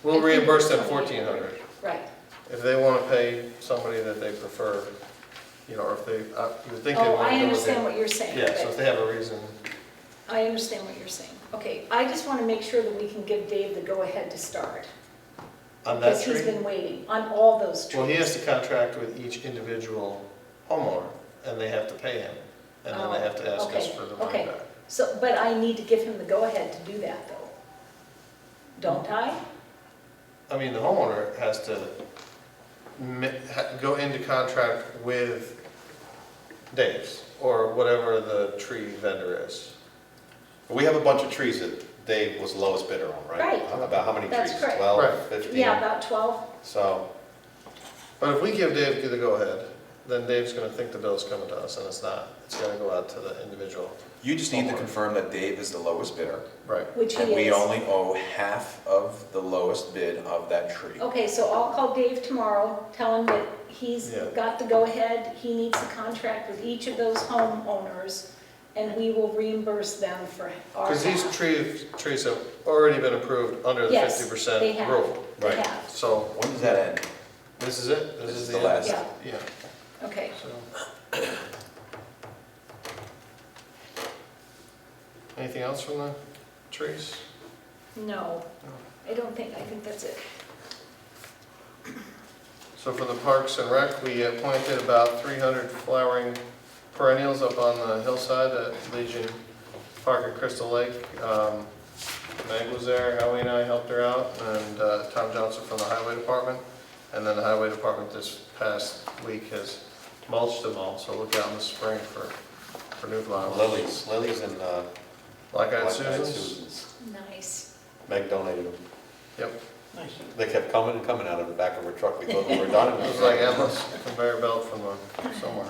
We'll I think reimburse it's them 1,400. Right. If they want to pay somebody that they prefer, or if they, you would think they Oh, want to I do it. understand what you're saying. Yeah, so if they have a reason, I understand what you're saying. Okay, I just want to make sure that we can give Dave the go-ahead to start. on that Because he's tree, been waiting on all those trees. well, he has to contract with each individual homeowner, and they have to pay him, and then they have to ask us okay, for the money okay. back. So, but I need to give him the go-ahead to do that, though. Don't I? I mean, the homeowner has to go into contract with Dave's, or whatever the tree vendor is. We have a bunch of trees that Dave was the lowest bidder on, right? Right. About how many trees? That's correct. 12, Right. 15? Yeah, about 12. So, But if we give Dave the go-ahead, then Dave's gonna think the bill's coming to us, and it's not. It's gonna go out to the individual. You just need to confirm that Dave is the lowest bidder, Right. Which he and we is. only owe half of the lowest bid of that tree. Okay, so I'll call Dave tomorrow, tell him that he's Yeah. got the go-ahead, he needs to contract with each of those homeowners, and we will reimburse them for our Because these half. trees have already been approved under the Yes, 50% they have. rule. They Right. have, So When does that end? this is it. This is the the end. last. yeah, Yeah, okay. so. Anything else from the trees? No, I think that's it. So for the Parks and Rec, we planted about 300 flowering perennials up on the hillside at Legion Park at Crystal Lake. Meg was there, Howie and I helped her out, and Tom Johnson from the Highway Department. And then the Highway Department this past week has mulched them all, so look out in the spring for new flowers. Lily's and Black-eyed Black-eyed Susans? Susans. Nice. Meg donated them. Yep. Nice. They kept coming and coming out of the back of her truck. We thought we were done. It was like endless conveyor belt from somewhere.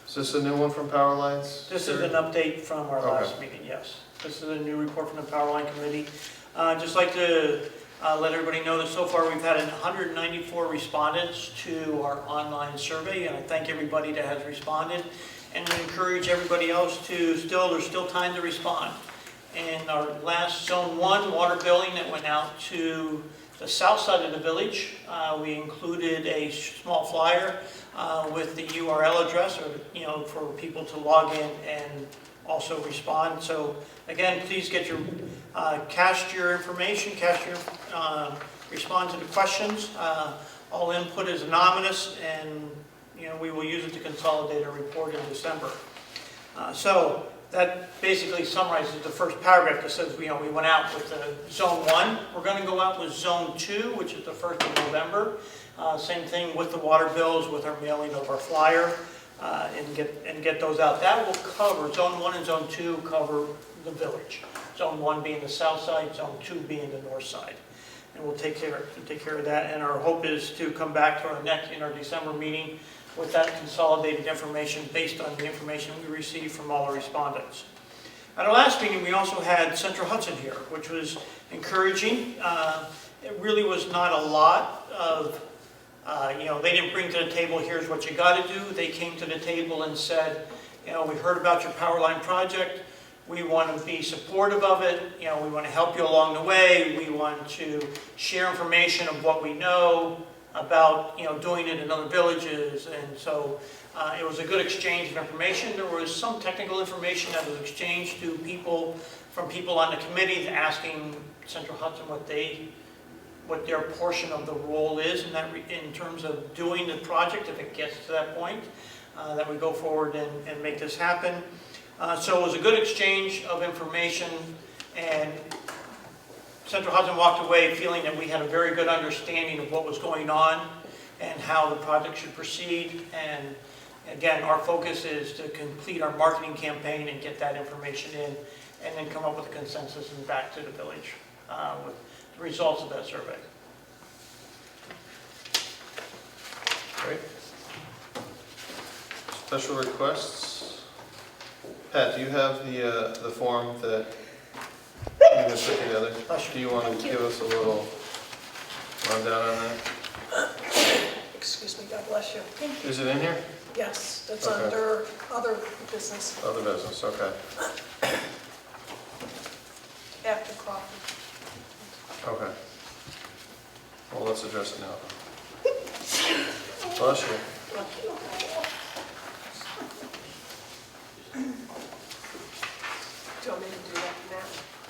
Is this a new one from Power Lines? This is an update from our last Okay. meeting, yes. This is a new report from the Power Line Committee. Just like to let everybody know that so far we've had 194 respondents to our online survey, and I thank everybody that has responded. And we encourage everybody else there's still time to respond. And our last Zone 1 water billing that went out to the south side of the village, we included a small flyer with the URL address, or for people to log in and also respond. So again, please get cast your information, respond to the questions. All input is anonymous, and we will use it to consolidate a report in December. So that basically summarizes the first paragraph that says, we went out with Zone 1. We're going to go out with Zone 2, which is the 1st of November. Same thing with the water bills, with our mailing of our flyer, and get those out. That will cover, Zone 1 and Zone 2 cover the village. Zone 1 being the south side, Zone 2 being the north side. And we'll take care of that. And our hope is to come back to our December meeting with that consolidated information based on the information we received from all the respondents. At our last meeting, we also had Central Hudson here, which was encouraging. It really was not a lot of, they didn't bring to the table, here's what you got to do. They came to the table and said, we heard about your power line project. We want to be supportive of it. We want to help you along the way. We want to share information of what we know about, doing it in other villages. And so it was a good exchange of information. There was some technical information that was exchanged to people, from people on the committee asking Central Hudson what their portion of the role is in terms of doing the project, if it gets to that point, that we go forward and make this happen. So it was a good exchange of information, and Central Hudson walked away feeling that we had a very good understanding of what was going on and how the project should proceed. And again, our focus is to complete our marketing campaign and get that information in, and then come up with a consensus and back to the village with the results of that survey. Great. Special requests. Pat, do you have the form that you can put together? Do you want to give us a little rundown on that? Excuse me, God bless you. Is it in here? Yes, that's Okay. under other business, Other business, okay. after coffee. Okay. Well, let's address it now. Bless you. Do you want me to do that now?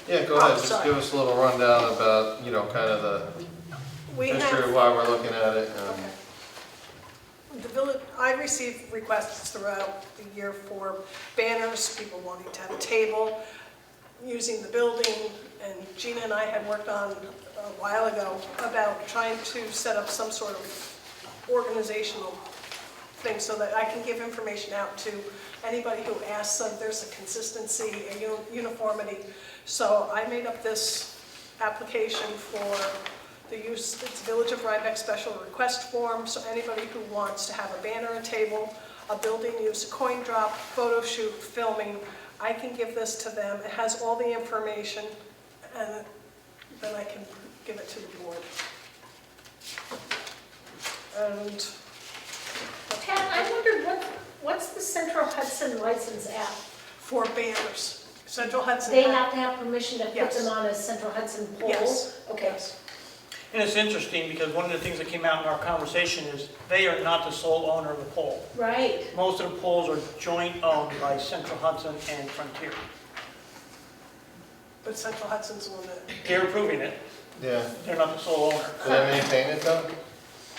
Yeah, go ahead, Oh, just sorry. give us a little rundown about, kind of the We history of have, why we're looking at it. okay. The village, I received requests throughout the year for banners, people wanting to have a table, using the building, and Gina and I had worked on a while ago about trying to set up some sort of organizational thing so that I can give information out to anybody who asks, so there's a consistency, a uniformity. So I made up this application for the use, it's Village of Rhinebeck Special Request Form, so anybody who wants to have a banner, a table, a building use, a coin drop, photo shoot, filming, I can give this to them. It has all the information, and then I can give it to the board. And Pat, I wondered what's the Central Hudson license app? for banners, Central Hudson. They have to have permission to put Yes. them on a Central Hudson pole? Yes. Okay. Yes. And it's interesting because one of the things that came out in our conversation is they are not the sole owner of the pole. Right. Most of the poles are joint owned by Central Hudson and Frontier. But Central Hudson's the one that, They're approving it, Yeah. they're not the sole owner. Do they maintain it though?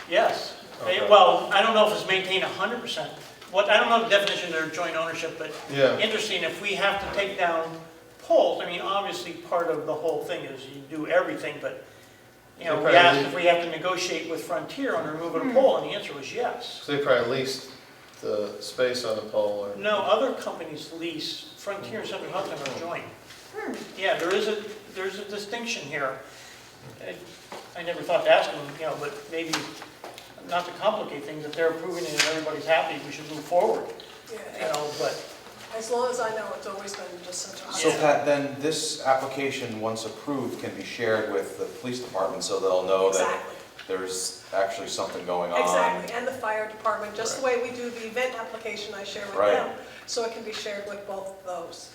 Yes. Okay. Well, I don't know if it's maintained 100%. I don't know the definition of their joint ownership, but Yeah. interesting, if we have to take down poles, obviously part of the whole thing is you do everything, but, we Okay. asked if we have to negotiate with Frontier on removing a pole, and the answer was yes. So they probably leased the space on the pole or? No, other companies lease, Frontier and Central Hudson are joint. Yeah, there's a distinction here. I never thought to ask them, but maybe not to complicate things, if they're approving it and everybody's happy, we should move forward, yeah, but. as long as I know, it's always been just Central So Hudson. Pat, then this application, once approved, can be shared with the police department so they'll know that Exactly, there's actually something going on. exactly, and the fire department, just the way we do the event application I share with Right. them, so it can be shared with both of those.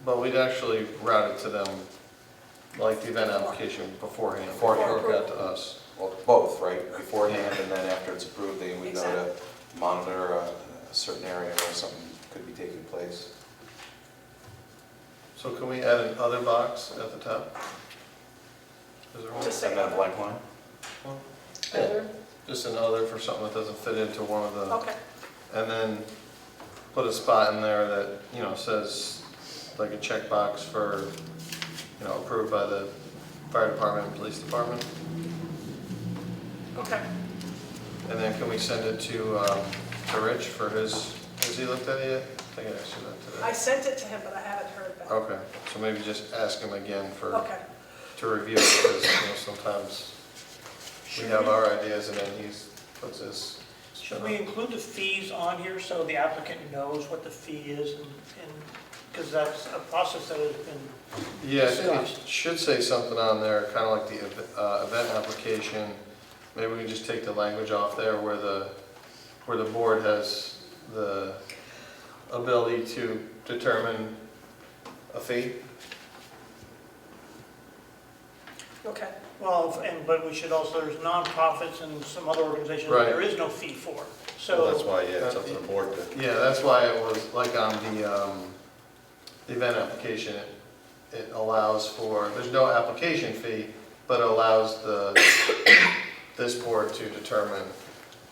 But we'd actually route it to them, like the event application beforehand. Beforehand. Before it got to us. Well, both, right? Beforehand, and then after it's approved, they would know to Exactly. monitor a certain area where something could be taking place. So can we add an other box at the top? Is there one? Just say And then other. blank line? Yeah. Just an other for something that doesn't fit into one of the, Okay, and then put a spot in there that, says like a checkbox for, approved by the fire department and police department. okay. And then can we send it to Rich for his, has he looked at it yet? I think I asked you that I today. sent it to him, but I haven't heard back. Okay, so maybe just ask him again Okay, to review it, because, sometimes we have our ideas and then he puts his spin Should we include the fees on here so the applicant knows what the fee is and, because that's a process that has been Yeah, I think discussed. it should say something on there, kind of like the event application. Maybe we can just take the language off there where the board has the ability to determine a fee. Okay, Well, but we should also, there's nonprofits and some other organizations that Right. there is no fee for. Well, So, that's why, yeah, it's up to the board to. Yeah, that's why it was, like on the event application, it allows for, there's no application fee, but it allows this board to determine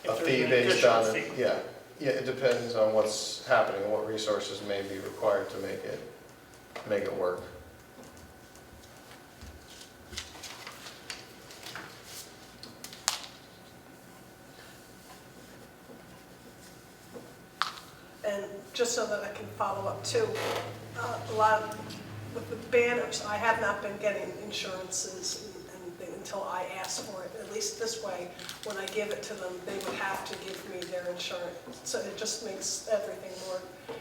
a if there's fee an based on, additional fee. yeah, it depends on what's happening, and what resources may be required to make it work. and just so that I can follow up too, a lot of, with the banners, I have not been getting insurances and anything until I ask for it. At least this way, when I give it to them, they would have to give me their insurance. So it just makes everything more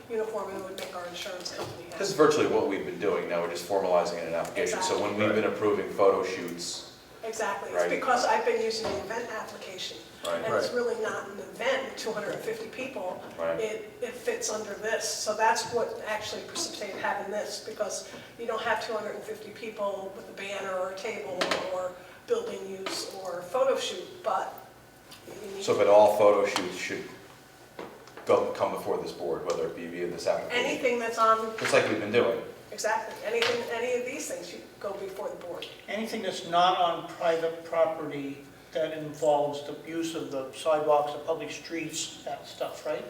uniform and it would make our insurance company This is happy. virtually what we've been doing, now we're just formalizing it in an application. So when we've been approving photo shoots, Exactly, it's Right. because I've been using the event application. right, And it's really not an event, 250 people. right, It fits under this, so that's what actually precipitated having this, because you don't have 250 people with a banner or a table or building use or photo shoot, but you need so but all photo shoots should come before this board, whether it be via this application, anything that's on, just like we've been doing. exactly, anything, any of these things should go before the board. Anything that's not on private property that involves the use of the sidewalks, the public streets, that stuff, right?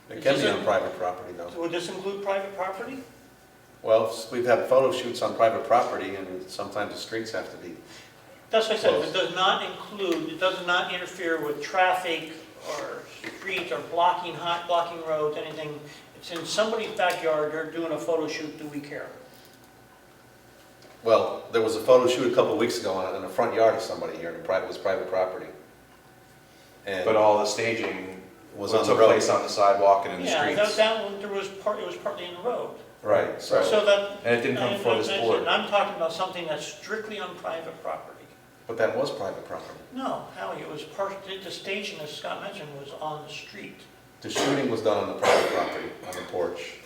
It can be on private property though. So would this include private property? Well, we've had photo shoots on private property and sometimes the streets have to be. That's what I said, if it does not include, it does not interfere with traffic or streets or blocking roads, anything. It's in somebody's backyard, they're doing a photo shoot, do we care? Well, there was a photo shoot a couple of weeks ago in the front yard of somebody here, and it was private property. And But all the staging was took on the road. place on the sidewalk and in the Yeah, streets. that one, it was partly in the road. Right, so, So that. and it didn't come before this board. And I'm talking about something that's strictly on private property. But that was private property. No, Howie, it was the staging, as Scott mentioned, was on the street. The shooting was done on the private property, on the porch.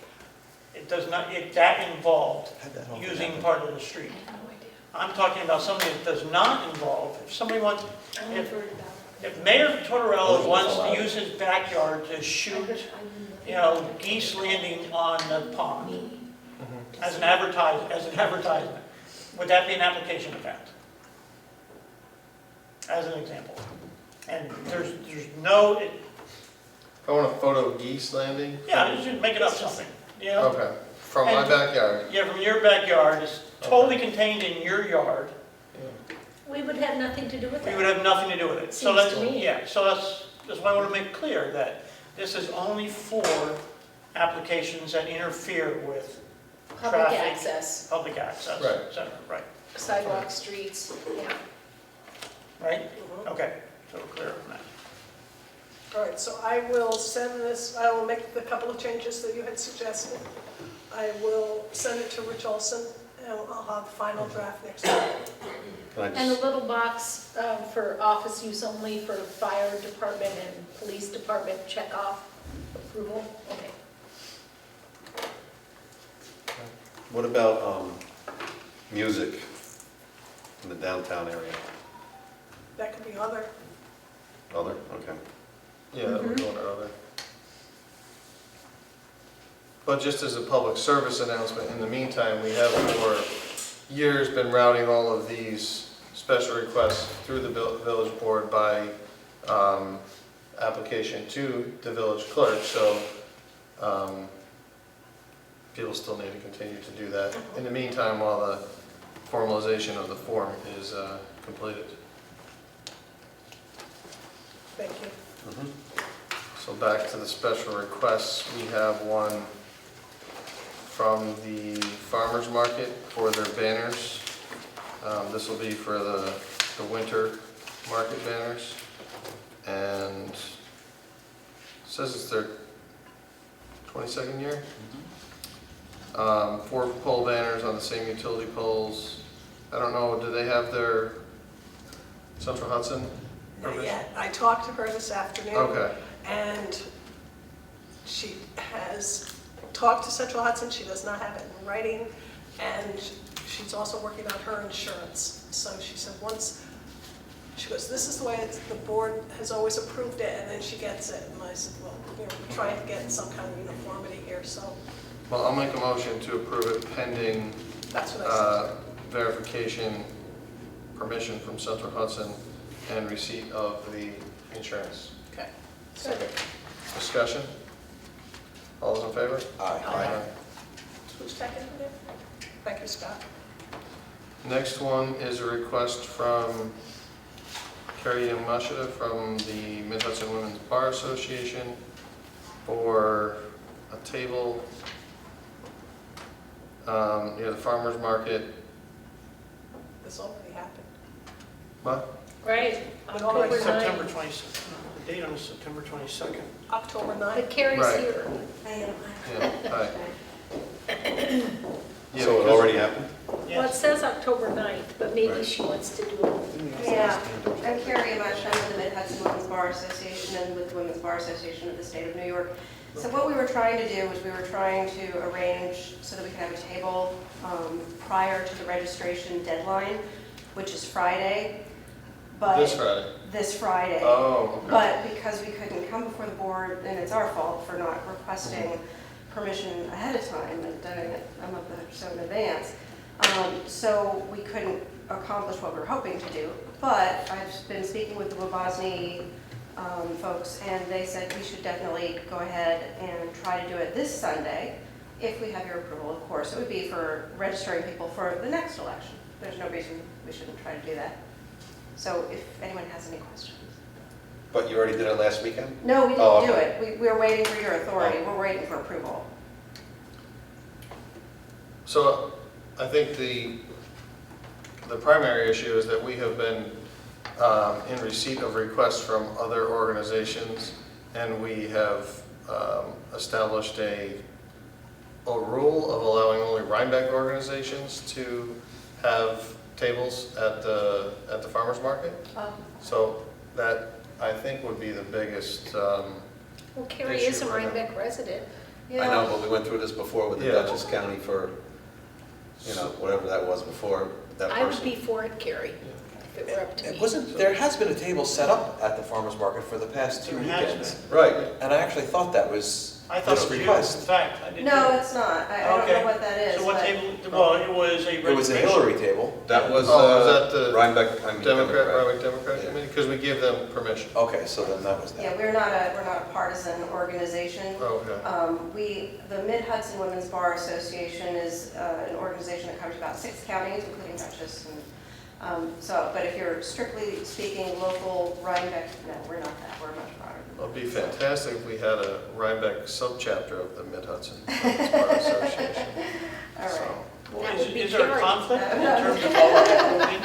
It does not, that involved using part of the street. I'm talking about something that does not involve, if somebody wants, if Mayor Tortorella wants to use his backyard to shoot, geese landing on the pond as an advertisement, would that be an application event? As an example. And there's no, If I want a photo of geese landing? just make it up something, Okay, from my And- backyard. Yeah, from your backyard, it's totally contained in your yard. We would have nothing to do with We that. would have nothing to do with it. So Seems that's, to me. yeah, so that's why I want to make clear that this is only for applications that interfere with Public traffic, access, public access, Right. et cetera, right? sidewalk, streets, yeah. Right? Mhm. Okay, so we're clear on that. All right, so I will send this, I will make the couple of changes that you had suggested. I will send it to Rich Olson, and I'll have the final draft next week. Can I And a just, little box for office use only for fire department and police department check off approval, okay. what about music in the downtown area? That could be other. Other, okay. Yeah, that would go under other. But just as a public service announcement, in the meantime, we have for years been routing all of these special requests through the village board by application to the village clerk, so people still need to continue to do that. In the meantime, while the formalization of the form is completed. Thank you. So back to the special requests, we have one from the farmer's market for their banners. This will be for the winter market banners. And Says it's their 22nd year. 4 pole banners on the same utility poles. I don't know, do they have their Central Hudson Not permission? yet. I talked to her this afternoon. Okay, And she has talked to Central Hudson, she does not have it in writing, and she's also working on her insurance. So she said she goes, this is the way the board has always approved it, and then she gets it. And I said, well, we're trying to get some kind of uniformity here, so well, I'll make a motion to approve it pending that's what I said. verification, permission from Central Hudson, and receipt of the insurance. Okay. Second. Discussion? All those in favor? Aye. Who seconded it? Thank you, Scott. Next one is a request from Carrie Yamashita from the Mid-Hudson Women's Bar Association for a table near the farmer's market. This already happened. What? Right, But all right, October September 9th. 22nd, the date on is September 22nd. October But 9th. Carrie's Right. here. Yeah, hi. Yeah, So it because- already happened? Well, it Yes. says October 9th, but maybe Right. she wants to do it. Yeah, I'm Carrie Mush, I'm with the Mid-Hudson Women's Bar Association and with the Women's Bar Association of the State of New York. So what we were trying to do was we were trying to arrange so that we could have a table prior to the registration deadline, which is Friday. But This Friday? This Friday. Oh, okay. But because we couldn't come before the board, and it's our fault for not requesting permission ahead of time and doing it a month or so in advance, so we couldn't accomplish what we were hoping to do. But I've been speaking with the Wabosny folks, and they said we should definitely go ahead and try to do it this Sunday, if we have your approval, of course. It would be for registering people for the next election. There's no reason we shouldn't try to do that. So if anyone has any questions. But you already did it last weekend? No, we Oh, didn't do okay. it. We're waiting for your authority. We're waiting for approval. So I think the primary issue is that we have been in receipt of requests from other organizations, and we have established a rule of allowing only Rhinebeck organizations to have tables at the farmer's market. So that, I think, would be the biggest, Well, Carrie Issue is a for them. Rhinebeck resident. I know, but we went through this before with the Yeah. Dutchess County for, whatever that was before, that I would person. be for it, Carrie, if it were up to It me. wasn't, there has been a table set up at the farmer's market for the past 2 There has weekends. Right. And I actually thought that was I thought this it was you, in request. fact. I didn't. No, it's not. I don't Okay. know what that is. So what but- table, well, it was a It was a registration. Hillary table. That was Oh, was that the Rhinebeck, Rhinebeck Democrat Yeah. Committee, because we gave them permission. Okay, so then that was Yeah, that. we're not a partisan organization. Oh, okay. The Mid-Hudson Women's Bar Association is an organization that covers about 6 counties, including Dutchess. But if you're strictly speaking local Rhinebeck, no, we're not that. We're much broader. Well, it'd be fantastic if we had a Rhinebeck subchapter of the Mid-Hudson Women's Bar Association. All right. So, Well, That is would be is there a Carrie. conflict in No. terms of what we're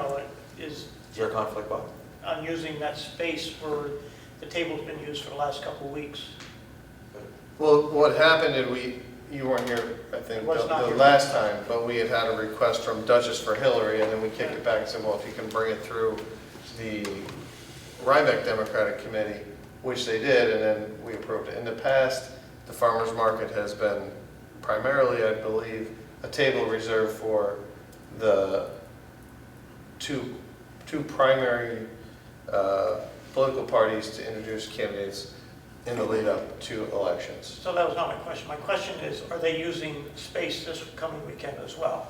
doing? Is Is there a conflict, Bob? on using that space where the table's been used for the last couple of weeks? Well, what happened, and you weren't here, I think, Was not the here. last time, but we had had a request from Dutchess for Hillary, and then we kicked it back and said, well, if you can bring it through the Rhinebeck Democratic Committee, which they did, and then we approved it. In the past, the farmer's market has been primarily, I believe, a table reserved for the two primary political parties to introduce candidates in the lead up to elections. So that was not my question. My question is, are they using space this coming weekend as well?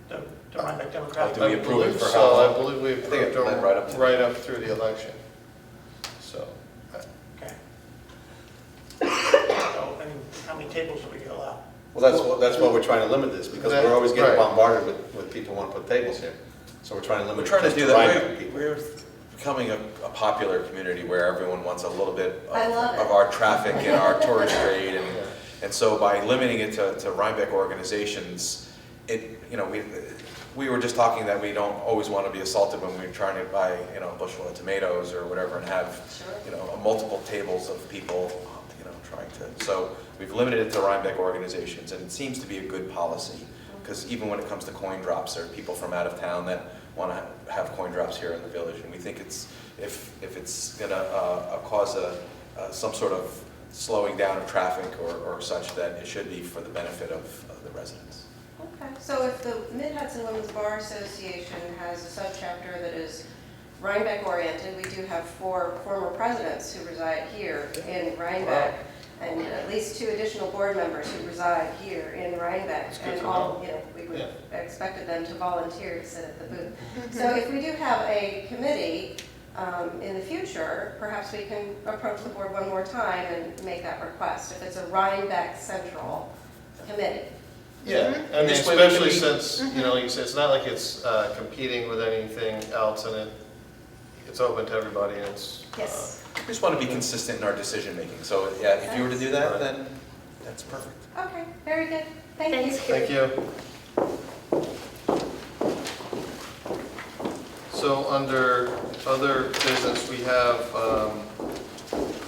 The Rhinebeck Democratic? Do we approve it believe for so. how long? I believe we I think approved it led them right up to- right up through the election. So, Okay. So, I mean, how many tables do we allow? Well, that's why we're trying to limit this, because we're always getting Right. bombarded with people who want to put tables here. So we're trying to limit We're it trying to just do to that. Rhinebeck people. We're becoming a popular community where everyone wants a little bit I love it. of our traffic and our tourist trade. And so by limiting it to Rhinebeck organizations, we were just talking that we don't always want to be assaulted when we're trying to buy, a bushel of tomatoes or whatever and have, multiple tables of people, trying to. So we've limited it to Rhinebeck organizations, and it seems to be a good policy, because even when it comes to coin drops, there are people from out of town that want to have coin drops here in the village, and we think it's, if it's going to cause some sort of slowing down of traffic or such, that it should be for the benefit of the residents. Okay, so if the Mid-Hudson Women's Bar Association has a subchapter that is Rhinebeck oriented, we do have 4 former presidents who reside here in Rhinebeck, and at least 2 additional board members who reside here in Rhinebeck. That's good And to all, know. we would have expected them to volunteer to sit at the booth. So if we do have a committee in the future, perhaps we can approach the board one more time and make that request, if it's a Rhinebeck Central committee. Yeah, I mean, This way we can especially be- since, like you said, it's not like it's competing with anything else, and it's open to everybody, and it's. Yes. We just want to be consistent in our decision-making. So, yeah, if you were to do that, Right. then that's perfect. Okay, very good. Thank you. Thanks, Thank you. So under other business, we have,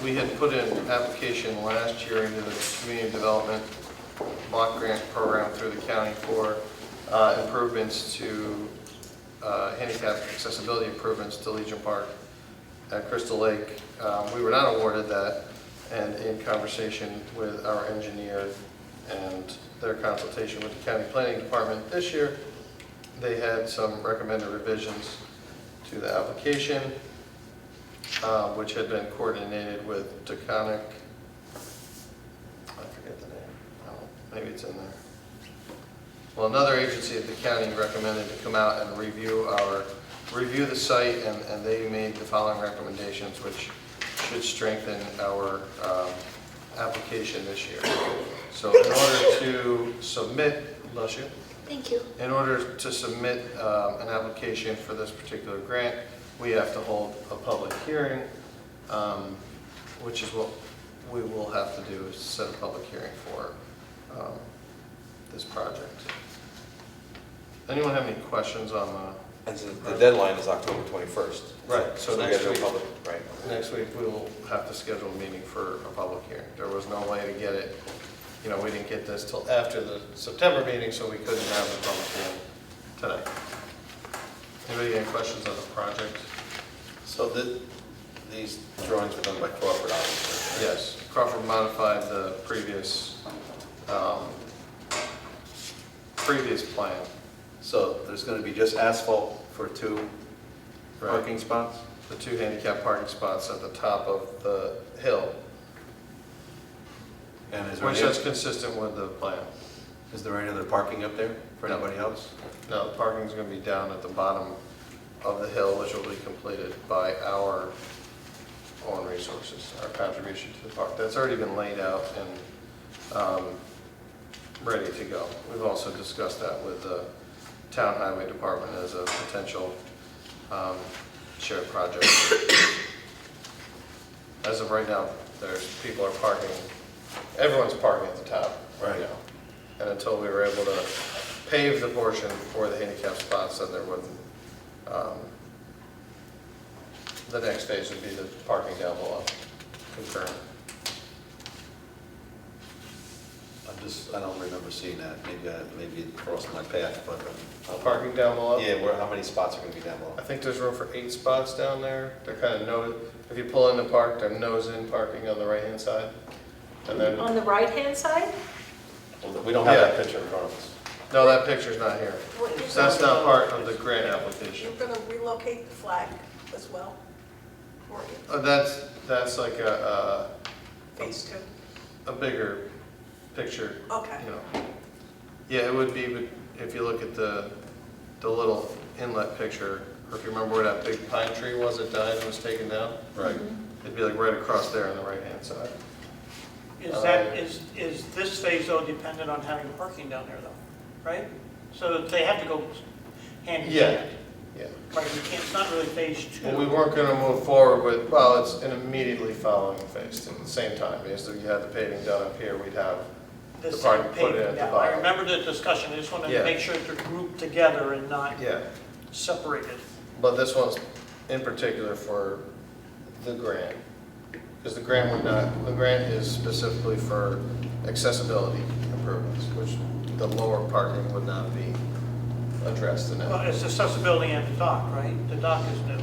we had put in an application last year into the community development block grant program through the county for improvements to, handicap accessibility improvements to Legion Park at Crystal Lake. We were not awarded that, and in conversation with our engineer and their consultation with the county planning department this year, they had some recommended revisions to the application, which had been coordinated with Taconic. I forget the name. Oh, maybe it's in there. Well, another agency at the county recommended to come out and review the site, and they made the following recommendations, which should strengthen our application this year. So in order to submit, bless you. Thank you. In order to submit an application for this particular grant, we have to hold a public hearing, which is what we will have to do, is set a public hearing for this project. Anyone have any questions on And so the deadline is October 21st. Right, so we next gotta do a week. public, right. next week? We will have to schedule a meeting for a public hearing. There was no way to get it, we didn't get this till after the September meeting, so we couldn't have the public hearing tonight. Anybody got any questions on the project? So these drawings were done by Crawford, obviously. Yes, Crawford modified the previous plan. So there's going to be just asphalt for 2 Right. parking spots? The 2 handicap parking spots at the top of the hill, And is there which is consistent with the plan. any other parking up there for anybody else? No, the parking is going to be down at the bottom of the hill, which will be completed by our own resources, our contribution to the park. That's already been laid out and ready to go. We've also discussed that with the town highway department as a potential shared project. As of right now, people are parking, everyone's parking at the top right now. And until we were able to pave the portion for the handicap spots, then there wouldn't, the next phase would be the parking down below, concurrent. I don't remember seeing that. Maybe it crossed my path, but. Parking down below? Yeah, how many spots are going to be down below? I think there's room for 8 spots down there. They're kind of nose, if you pull in the park, they're nose-in parking on the right-hand side. And then, On the right-hand side? Well, we don't have that Yeah. picture in front of us. no, that picture's not here. So that's not part of the grant application. You're going to relocate the flag as well, or That's like a phase 2? bigger picture, Okay. Yeah, it would be, but if you look at the little inlet picture, or if you remember where that big pine tree was that died and was taken down? Right. It'd be like right across there on the right-hand side. Is this phase though dependent on having parking down there though, right? So they have to go hand in Yeah. hand. Yeah. Right, it's not really phase 2. Well, we weren't gonna move forward with, well, it's an immediately following phase 2 at the same time, because if you had the paving done up here, we'd have the The same part you put it pavement at the now. I bottom. remember the discussion, I just wanted Yeah. to make sure they're grouped together and not Yeah, separated. but this one's in particular for the grant. Because the grant would not, the grant is specifically for accessibility improvements, which the lower parking would not be addressed in Well, it. it's accessibility and the dock, right? The dock is new.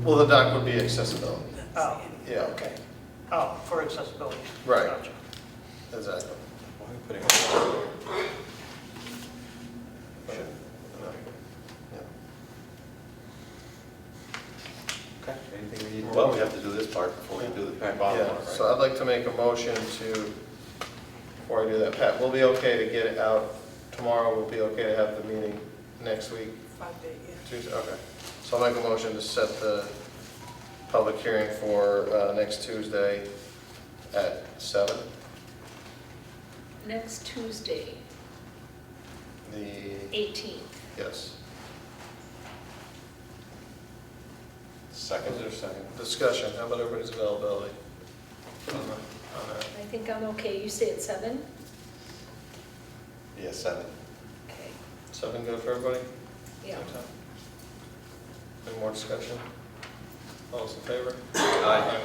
Well, the dock would be accessibility. Oh, Yeah, okay. Oh, for accessibility. Right. Gotcha. exactly. Why are we putting it? Yeah. Okay, anything we need? Well, we have to do this part before we do the bottom one, Yeah, right? so I'd like to make a motion to, before I do that, Pat, we'll be okay to get it out tomorrow, we'll be okay to have the meeting next week, 5 day, yeah. Tuesday, okay. So I'll make a motion to set the public hearing for next Tuesday at 7. Next Tuesday, The, 18th. yes. Second. Is there a second? Discussion, how about everybody's availability? On that? I think I'm okay. You say at 7? Yeah, 7. Okay, 7 good for everybody? yeah. Any more discussion? All those in favor? Aye.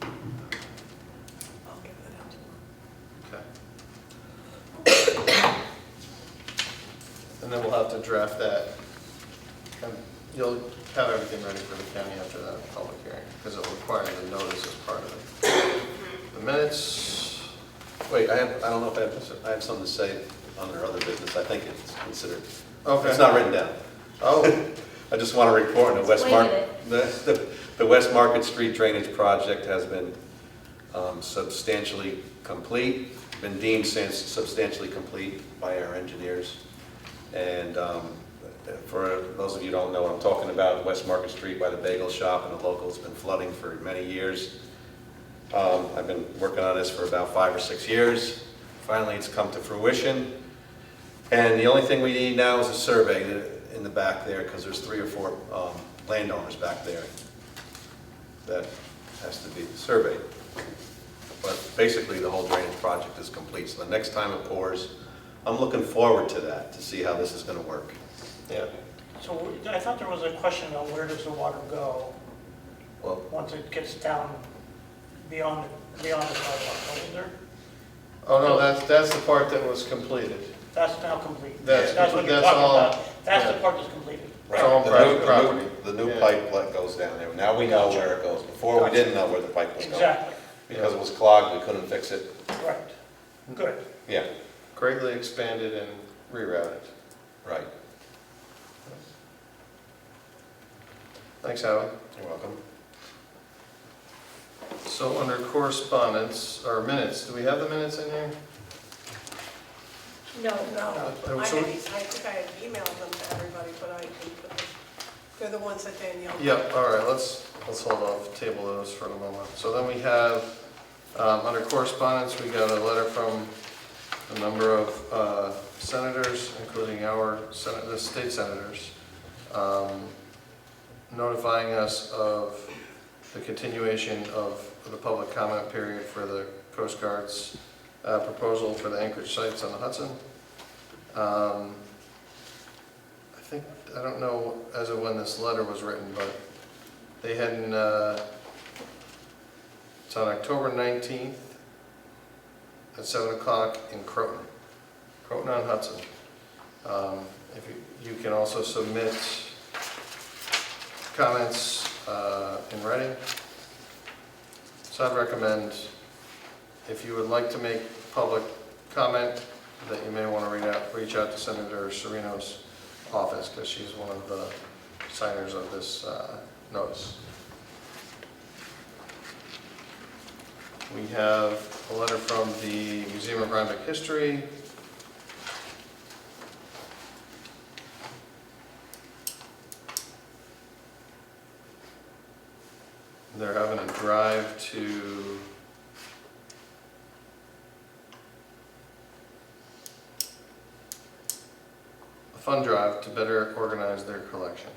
I'll give that out tomorrow. Okay. And then we'll have to draft that. And you'll have everything ready for the county after that public hearing, because it'll require the notice as part of it. The minutes, Wait, I don't know if I have something to say under other business. I think it's considered, okay. it's not written down. Oh, I just want to report on the West Explain Market, the West Market Street drainage project has been substantially complete, been deemed substantially complete by our engineers. And for those of you who don't know what I'm talking about, West Market Street by the bagel shop and the local's been flooding for many years. I've been working on this for about 5 or 6 years. Finally, it's come to fruition. And the only thing we need now is a survey in the back there, because there's 3 or 4 landowners back there that has to be surveyed. But basically, the whole drainage project is complete. So the next time it pours, I'm looking forward to that, to see how this is going to work. yeah. So I thought there was a question on where does the water go Well, once it gets down beyond the sidewalk, wasn't there? Oh, no, that's the part that was completed. That's now complete. That's- what you're that's talking all- about. That's yeah. the part that's completed. It's all The private new- property. The new Yeah. pipe let goes down there. Now we know where it goes. Before, we didn't know where the pipe was going. Exactly, Because it was clogged, we couldn't fix it. right. Good. Yeah, Greatly expanded and rerouted. right. Thanks, Howie. You're welcome. So under correspondence, or minutes, do we have the minutes in here? No, No, I So- think I had emailed them to everybody, but I didn't put them, they're the ones that Danielle. Yep, all right, let's hold off, table those for the moment. So then we have, under correspondence, we got a letter from a number of senators, including the state senators, notifying us of the continuation of the public comment period for the Coast Guard's proposal for the Anchorage sites on the Hudson. I don't know as of when this letter was written, but they had, it's on October 19th at 7 o'clock in Croton on Hudson. If you can also submit comments in writing. So I'd recommend, if you would like to make public comment, that you may want to reach out to Senator Serino's office, because she's one of the signers of this notice. We have a letter from the Museum of Rhinebeck History. They're having a drive to a fund drive to better organize their collection.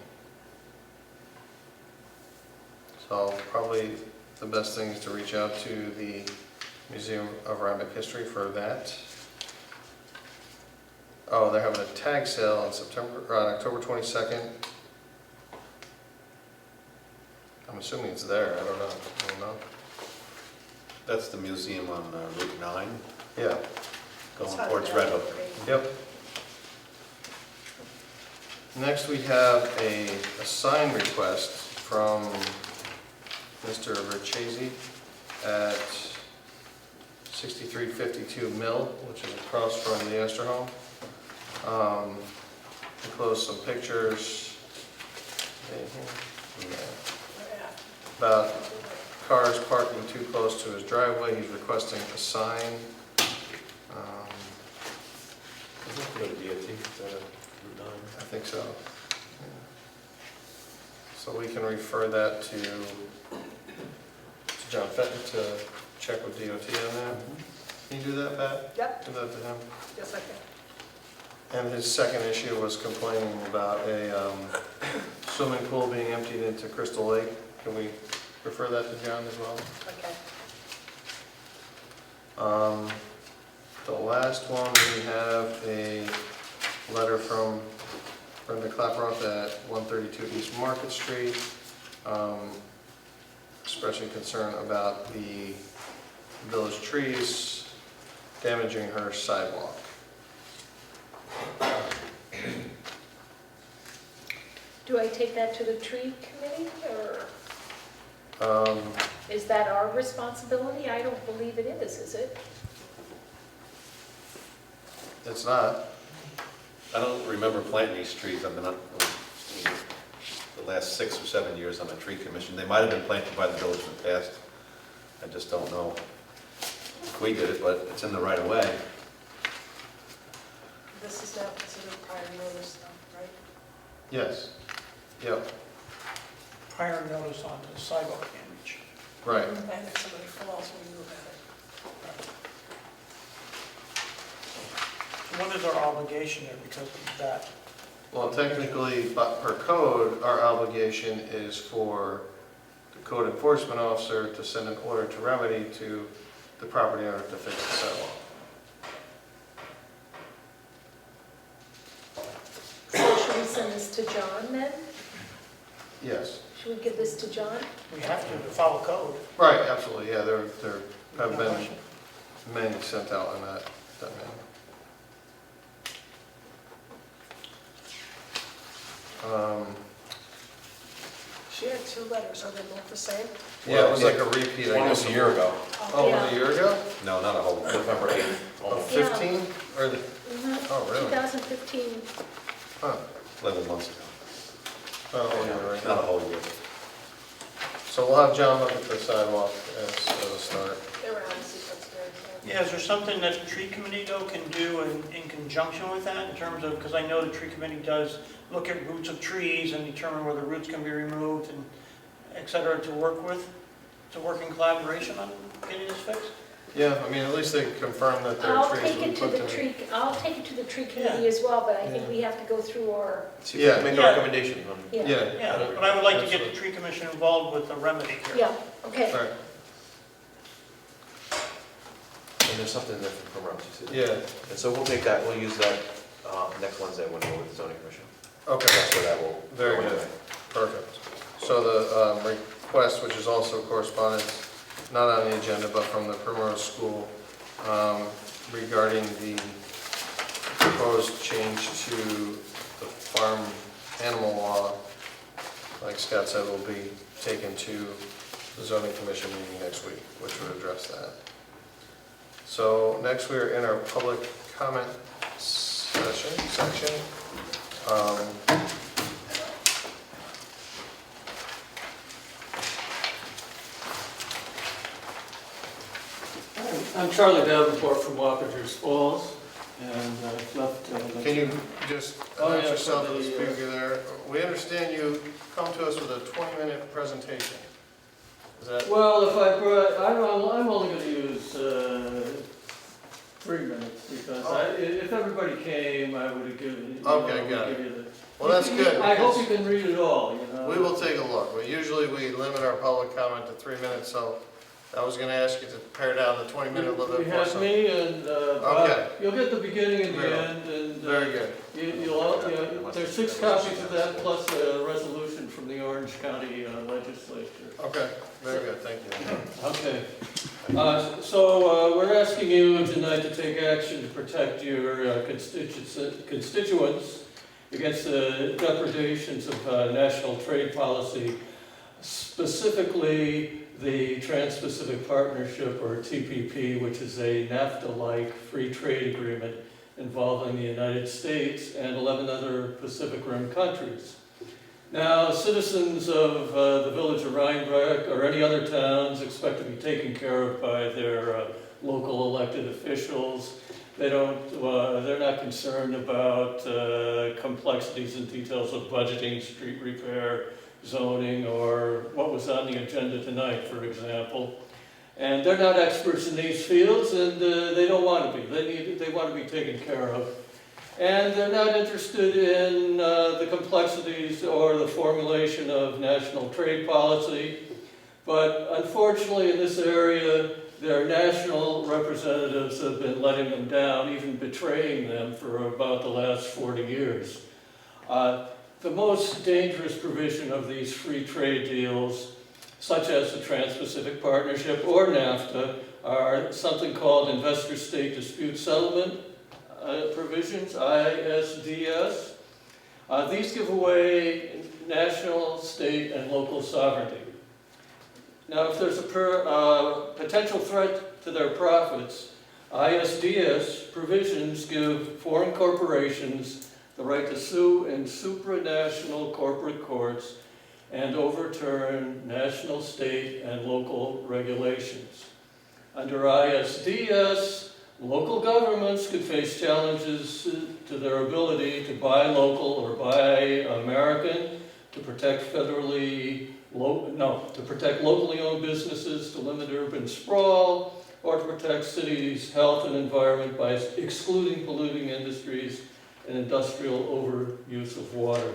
So probably the best thing is to reach out to the Museum of Rhinebeck History for that. Oh, they're having a tag sale on October 22nd. I'm assuming it's there, I don't know. That's the museum on Route 9, Yeah, going towards Red Hook. yep. Next, we have a sign request from Mr. Verchese at 6352 Mill, which is across from the Astor Home. Enclosed some pictures about cars parking too close to his driveway. He's requesting a sign. Isn't that go to DOT? Is that a Route 9? I think so. So we can refer that to John Fenton to check with DOT on that. Can you do that, Pat? Yep, Do that to him? yes, I can. And his second issue was complaining about a swimming pool being emptied into Crystal Lake. Can we refer that to John as well? Okay. The last one, we have a letter from Brenda Klaproth at 132 East Market Street, expressing concern about the village trees damaging her sidewalk. Do I take that to the tree committee, or Um, is that our responsibility? I don't believe it is it? It's not. I don't remember planting these trees. I've been on, the last 6 or 7 years on the tree commission. They might have been planted by the village in the past. I just don't know if we did it, but it's in the right of way. This is now considered prior notice though, right? Yes. Yep. Prior notice on the sidewalk damage. Right. And if somebody falls, we move at it. So what is our obligation there because of that? Well, technically, but per code, our obligation is for the code enforcement officer to send an order to remedy to the property owner to fix the sidewalk. So should we send this to John then? Yes. Should we give this to John? We have to follow code. Right, absolutely, yeah, there have No been question. many sent out in that manner. She had 2 letters, are they both the same? Yeah, it was like a repeat, I One guess. was a year ago, Oh, was it a year ago? No, not a whole year. November 8th. Oh, almost. 15? Or the, Mhm. oh, really? 2015. Huh. 11 months ago. Not a whole year, right? Not a whole year. So we'll have John look at the sidewalk as a start. They're out of sequence there. Yeah, is there something that the tree committee though can do in conjunction with that in terms of, because I know the tree committee does look at roots of trees and determine whether roots can be removed and et cetera to work with, to work in collaboration on getting this fixed? Yeah, I mean, at least they confirm that their I'll trees take were it to put the to me. tree, I'll take it to the tree committee as well, but I think Yeah. we have to go through our, See if we can make a Yeah. recommendation on. yeah. Yeah, but I would like to get the tree commission involved with the remedy here. Yeah, okay. Right, And there's something there from Rose, you said. yeah, And so we'll take that, we'll use that next Wednesday when we're with the zoning commission. okay, That's where that will. very go good, anyway. perfect. So the request, which is also correspondence, not on the agenda, but from the Primrose School, regarding the proposed change to the farm animal law, like Scott said, will be taken to the zoning commission meeting next week, which would address that. So next we're in our public comment section. I'm Charlie Davenport from Wappingers Falls, and I've left. Can you just Oh, yeah, announce yourself for to the the, speaker there? We understand you come to us with a 20-minute presentation. Is that, Well, if I brought, I'm only going to use 3 minutes, because if everybody came, I would have given. Okay, got it. give you the- well, that's good. I hope you because can read it all, you know. we will take a look. Usually we limit our public comment to 3 minutes, so I was gonna ask you to pare down the 20-minute a little We bit more. have so- me and, Okay. Bob. You'll get the beginning and the Very well. end, and Very good. there's 6 copies of that, plus a resolution from the Orange County legislature. Okay, very good, thank you. Okay. So we're asking you tonight to take action to protect your constituents against the depredations of national trade policy, specifically the Trans-Pacific Partnership, or TPP, which is a NAFTA-like free trade agreement involving the United States and 11 other Pacific Rim countries. Now, citizens of the village of Rhinebeck or any other towns expect to be taken care of by their local elected officials. They're not concerned about complexities and details of budgeting, street repair, zoning, or what was on the agenda tonight, for example. And they're not experts in these fields, and they don't want to be. They want to be taken care of. And they're not interested in the complexities or the formulation of national trade policy. But unfortunately, in this area, their national representatives have been letting them down, even betraying them for about the last 40 years. The most dangerous provision of these free trade deals, such as the Trans-Pacific Partnership or NAFTA, are something called Investor-State Dispute Settlement provisions, ISDS. These give away national, state, and local sovereignty. Now, if there's a potential threat to their profits, ISDS provisions give foreign corporations the right to sue in supranational corporate courts and overturn national, state, and local regulations. Under ISDS, local governments could face challenges to their ability to buy local or buy American, to protect locally owned businesses, to limit urban sprawl, or to protect cities' health and environment by excluding polluting industries and industrial overuse of water.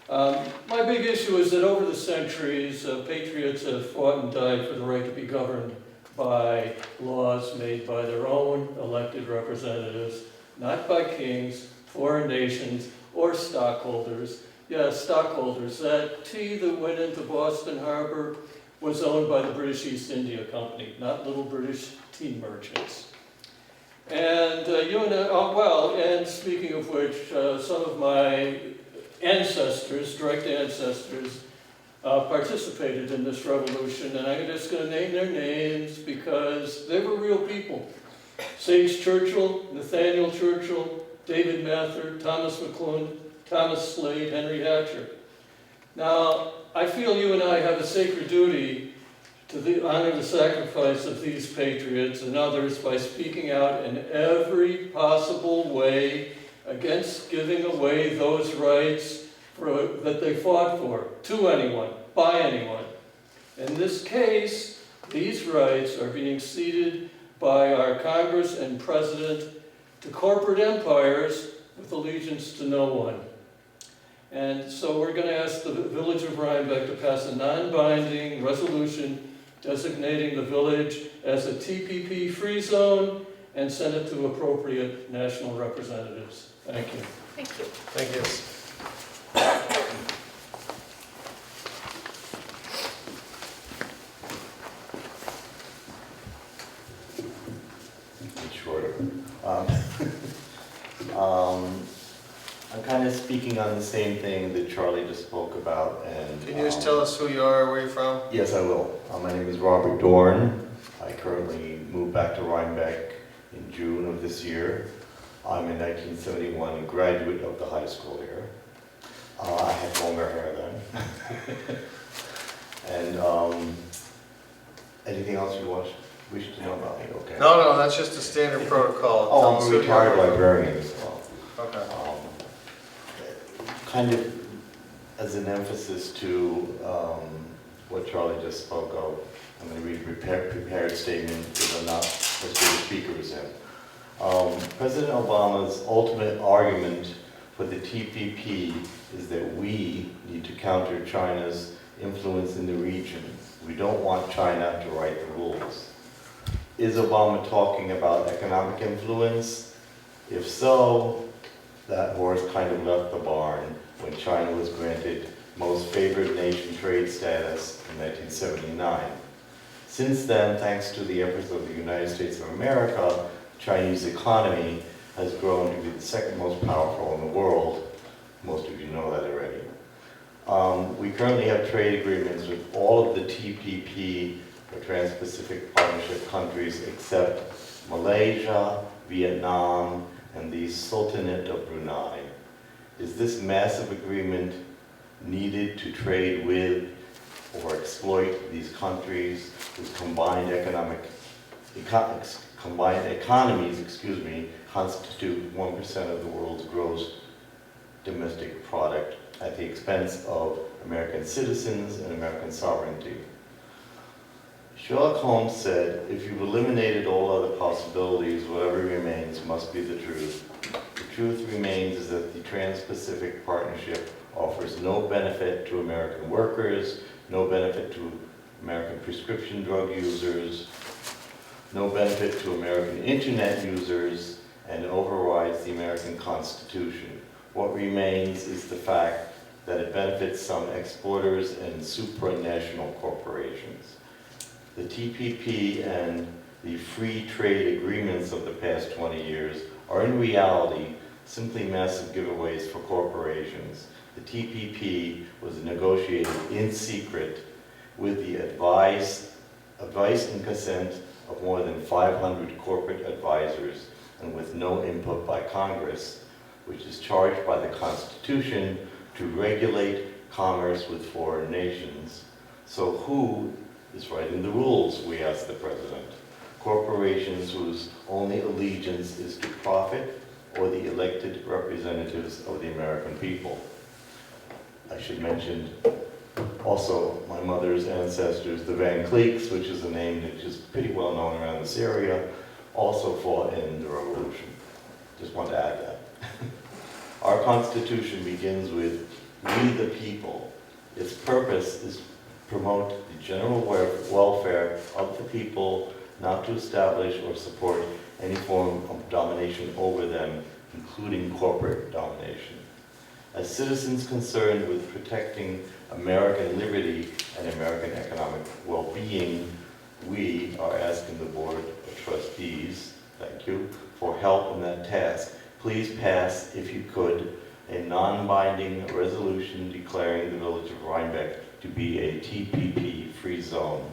My big issue is that over the centuries, patriots have fought and died for the right to be governed by laws made by their own elected representatives, not by kings, foreign nations, or stockholders. Yes, stockholders. That tea that went into Boston Harbor was owned by the British East India Company, not little British tea merchants. And and speaking of which, some of my ancestors, direct ancestors, participated in this revolution, and I'm just going to name their names because they were real people. Sage Churchill, Nathaniel Churchill, David Mather, Thomas McClellan, Thomas Slade, Henry Hatcher. Now, I feel you and I have a sacred duty to honor the sacrifice of these patriots and others by speaking out in every possible way against giving away those rights that they fought for, to anyone, by anyone. In this case, these rights are being ceded by our Congress and President to corporate empires with allegiance to no one. And so we're going to ask the village of Rhinebeck to pass a non-binding resolution designating the village as a TPP-free zone and send it to appropriate national representatives. Thank you. Thank you. Thank you. Shorter. I'm kind of speaking on the same thing that Charlie just spoke about, and Can you just tell us who you are, where you're from? yes, I will. My name is Robert Dorn. I currently moved back to Rhinebeck in June of this year. I'm a 1971 graduate of the high school here. I had longer hair then. And anything else you wish to know about me? Okay. No, that's just a standard protocol. Tell Oh, us I'm who a you retired are. librarian as well. Okay. Kind of as an emphasis to what Charlie just spoke of, I'm going to read a prepared statement because I'm not as good a speaker as him. President Obama's ultimate argument for the TPP is that we need to counter China's influence in the region. We don't want China to write the rules. Is Obama talking about economic influence? If so, that horse kind of left the barn when China was granted most favored nation trade status in 1979. Since then, thanks to the efforts of the United States of America, the Chinese economy has grown to be the second most powerful in the world. Most of you know that already. We currently have trade agreements with all of the TPP, or Trans-Pacific Partnership countries, except Malaysia, Vietnam, and the Sultanate of Brunei. Is this massive agreement needed to trade with or exploit these countries whose combined economies, constitute 1% of the world's gross domestic product at the expense of American citizens and American sovereignty? Sherlock Holmes said, if you've eliminated all other possibilities, whatever remains must be the truth. The truth remains is that the Trans-Pacific Partnership offers no benefit to American workers, no benefit to American prescription drug users, no benefit to American internet users, and overrides the American Constitution. What remains is the fact that it benefits some exporters and supranational corporations. The TPP and the free trade agreements of the past 20 years are in reality simply massive giveaways for corporations. The TPP was negotiated in secret with the advice and consent of more than 500 corporate advisors and with no input by Congress, which is charged by the Constitution to regulate commerce with foreign nations. So who is writing the rules, we ask the President? Corporations whose only allegiance is to profit, or the elected representatives of the American people? I should mention also my mother's ancestors, the Van Cleeks, which is a name that is pretty well known around this area, also fought in the Revolution. Just want to add that. Our Constitution begins with "We the people." Its purpose is to promote the general welfare of the people, not to establish or support any form of domination over them, including corporate domination. As citizens concerned with protecting American liberty and American economic well-being, we are asking the Board of Trustees, thank you, for help in that task. Please pass, if you could, a non-binding resolution declaring the village of Rhinebeck to be a TPP-free zone,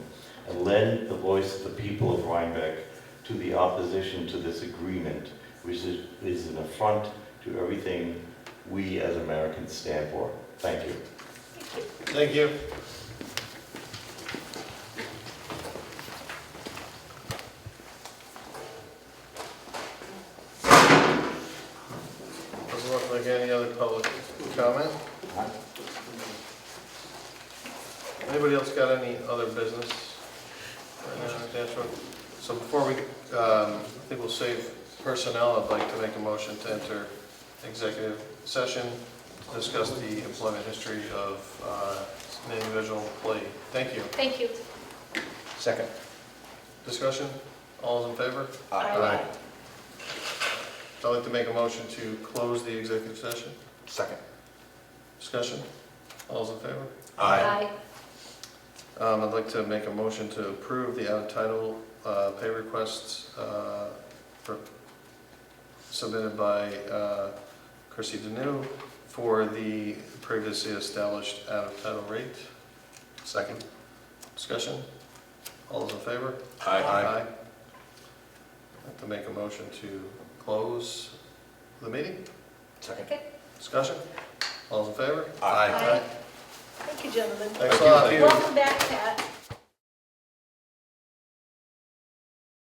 and lend the voice of the people of Rhinebeck to the opposition to this agreement, which is an affront to everything we as Americans stand for. Thank you. Thank you. Doesn't look like any other public comment. Anybody else got any other business? So before we, I think we'll save personnel. I'd like to make a motion to enter executive session to discuss the employment history of an individual employee. Thank you. Thank you. Second. Discussion? All those in favor? Aye. I'd like to make a motion to close the executive session. Second. Discussion? All those in favor? Aye. I'd like to make a motion to approve the out-of-title pay requests submitted by Chrissy Deneau for the previously established out-of-title rate. Second? Discussion? All those in favor? Aye. I'd like to make a motion to close the meeting. Second. Discussion? All those in favor? Aye. Thank you, gentlemen. Thanks a lot. Welcome back, Pat.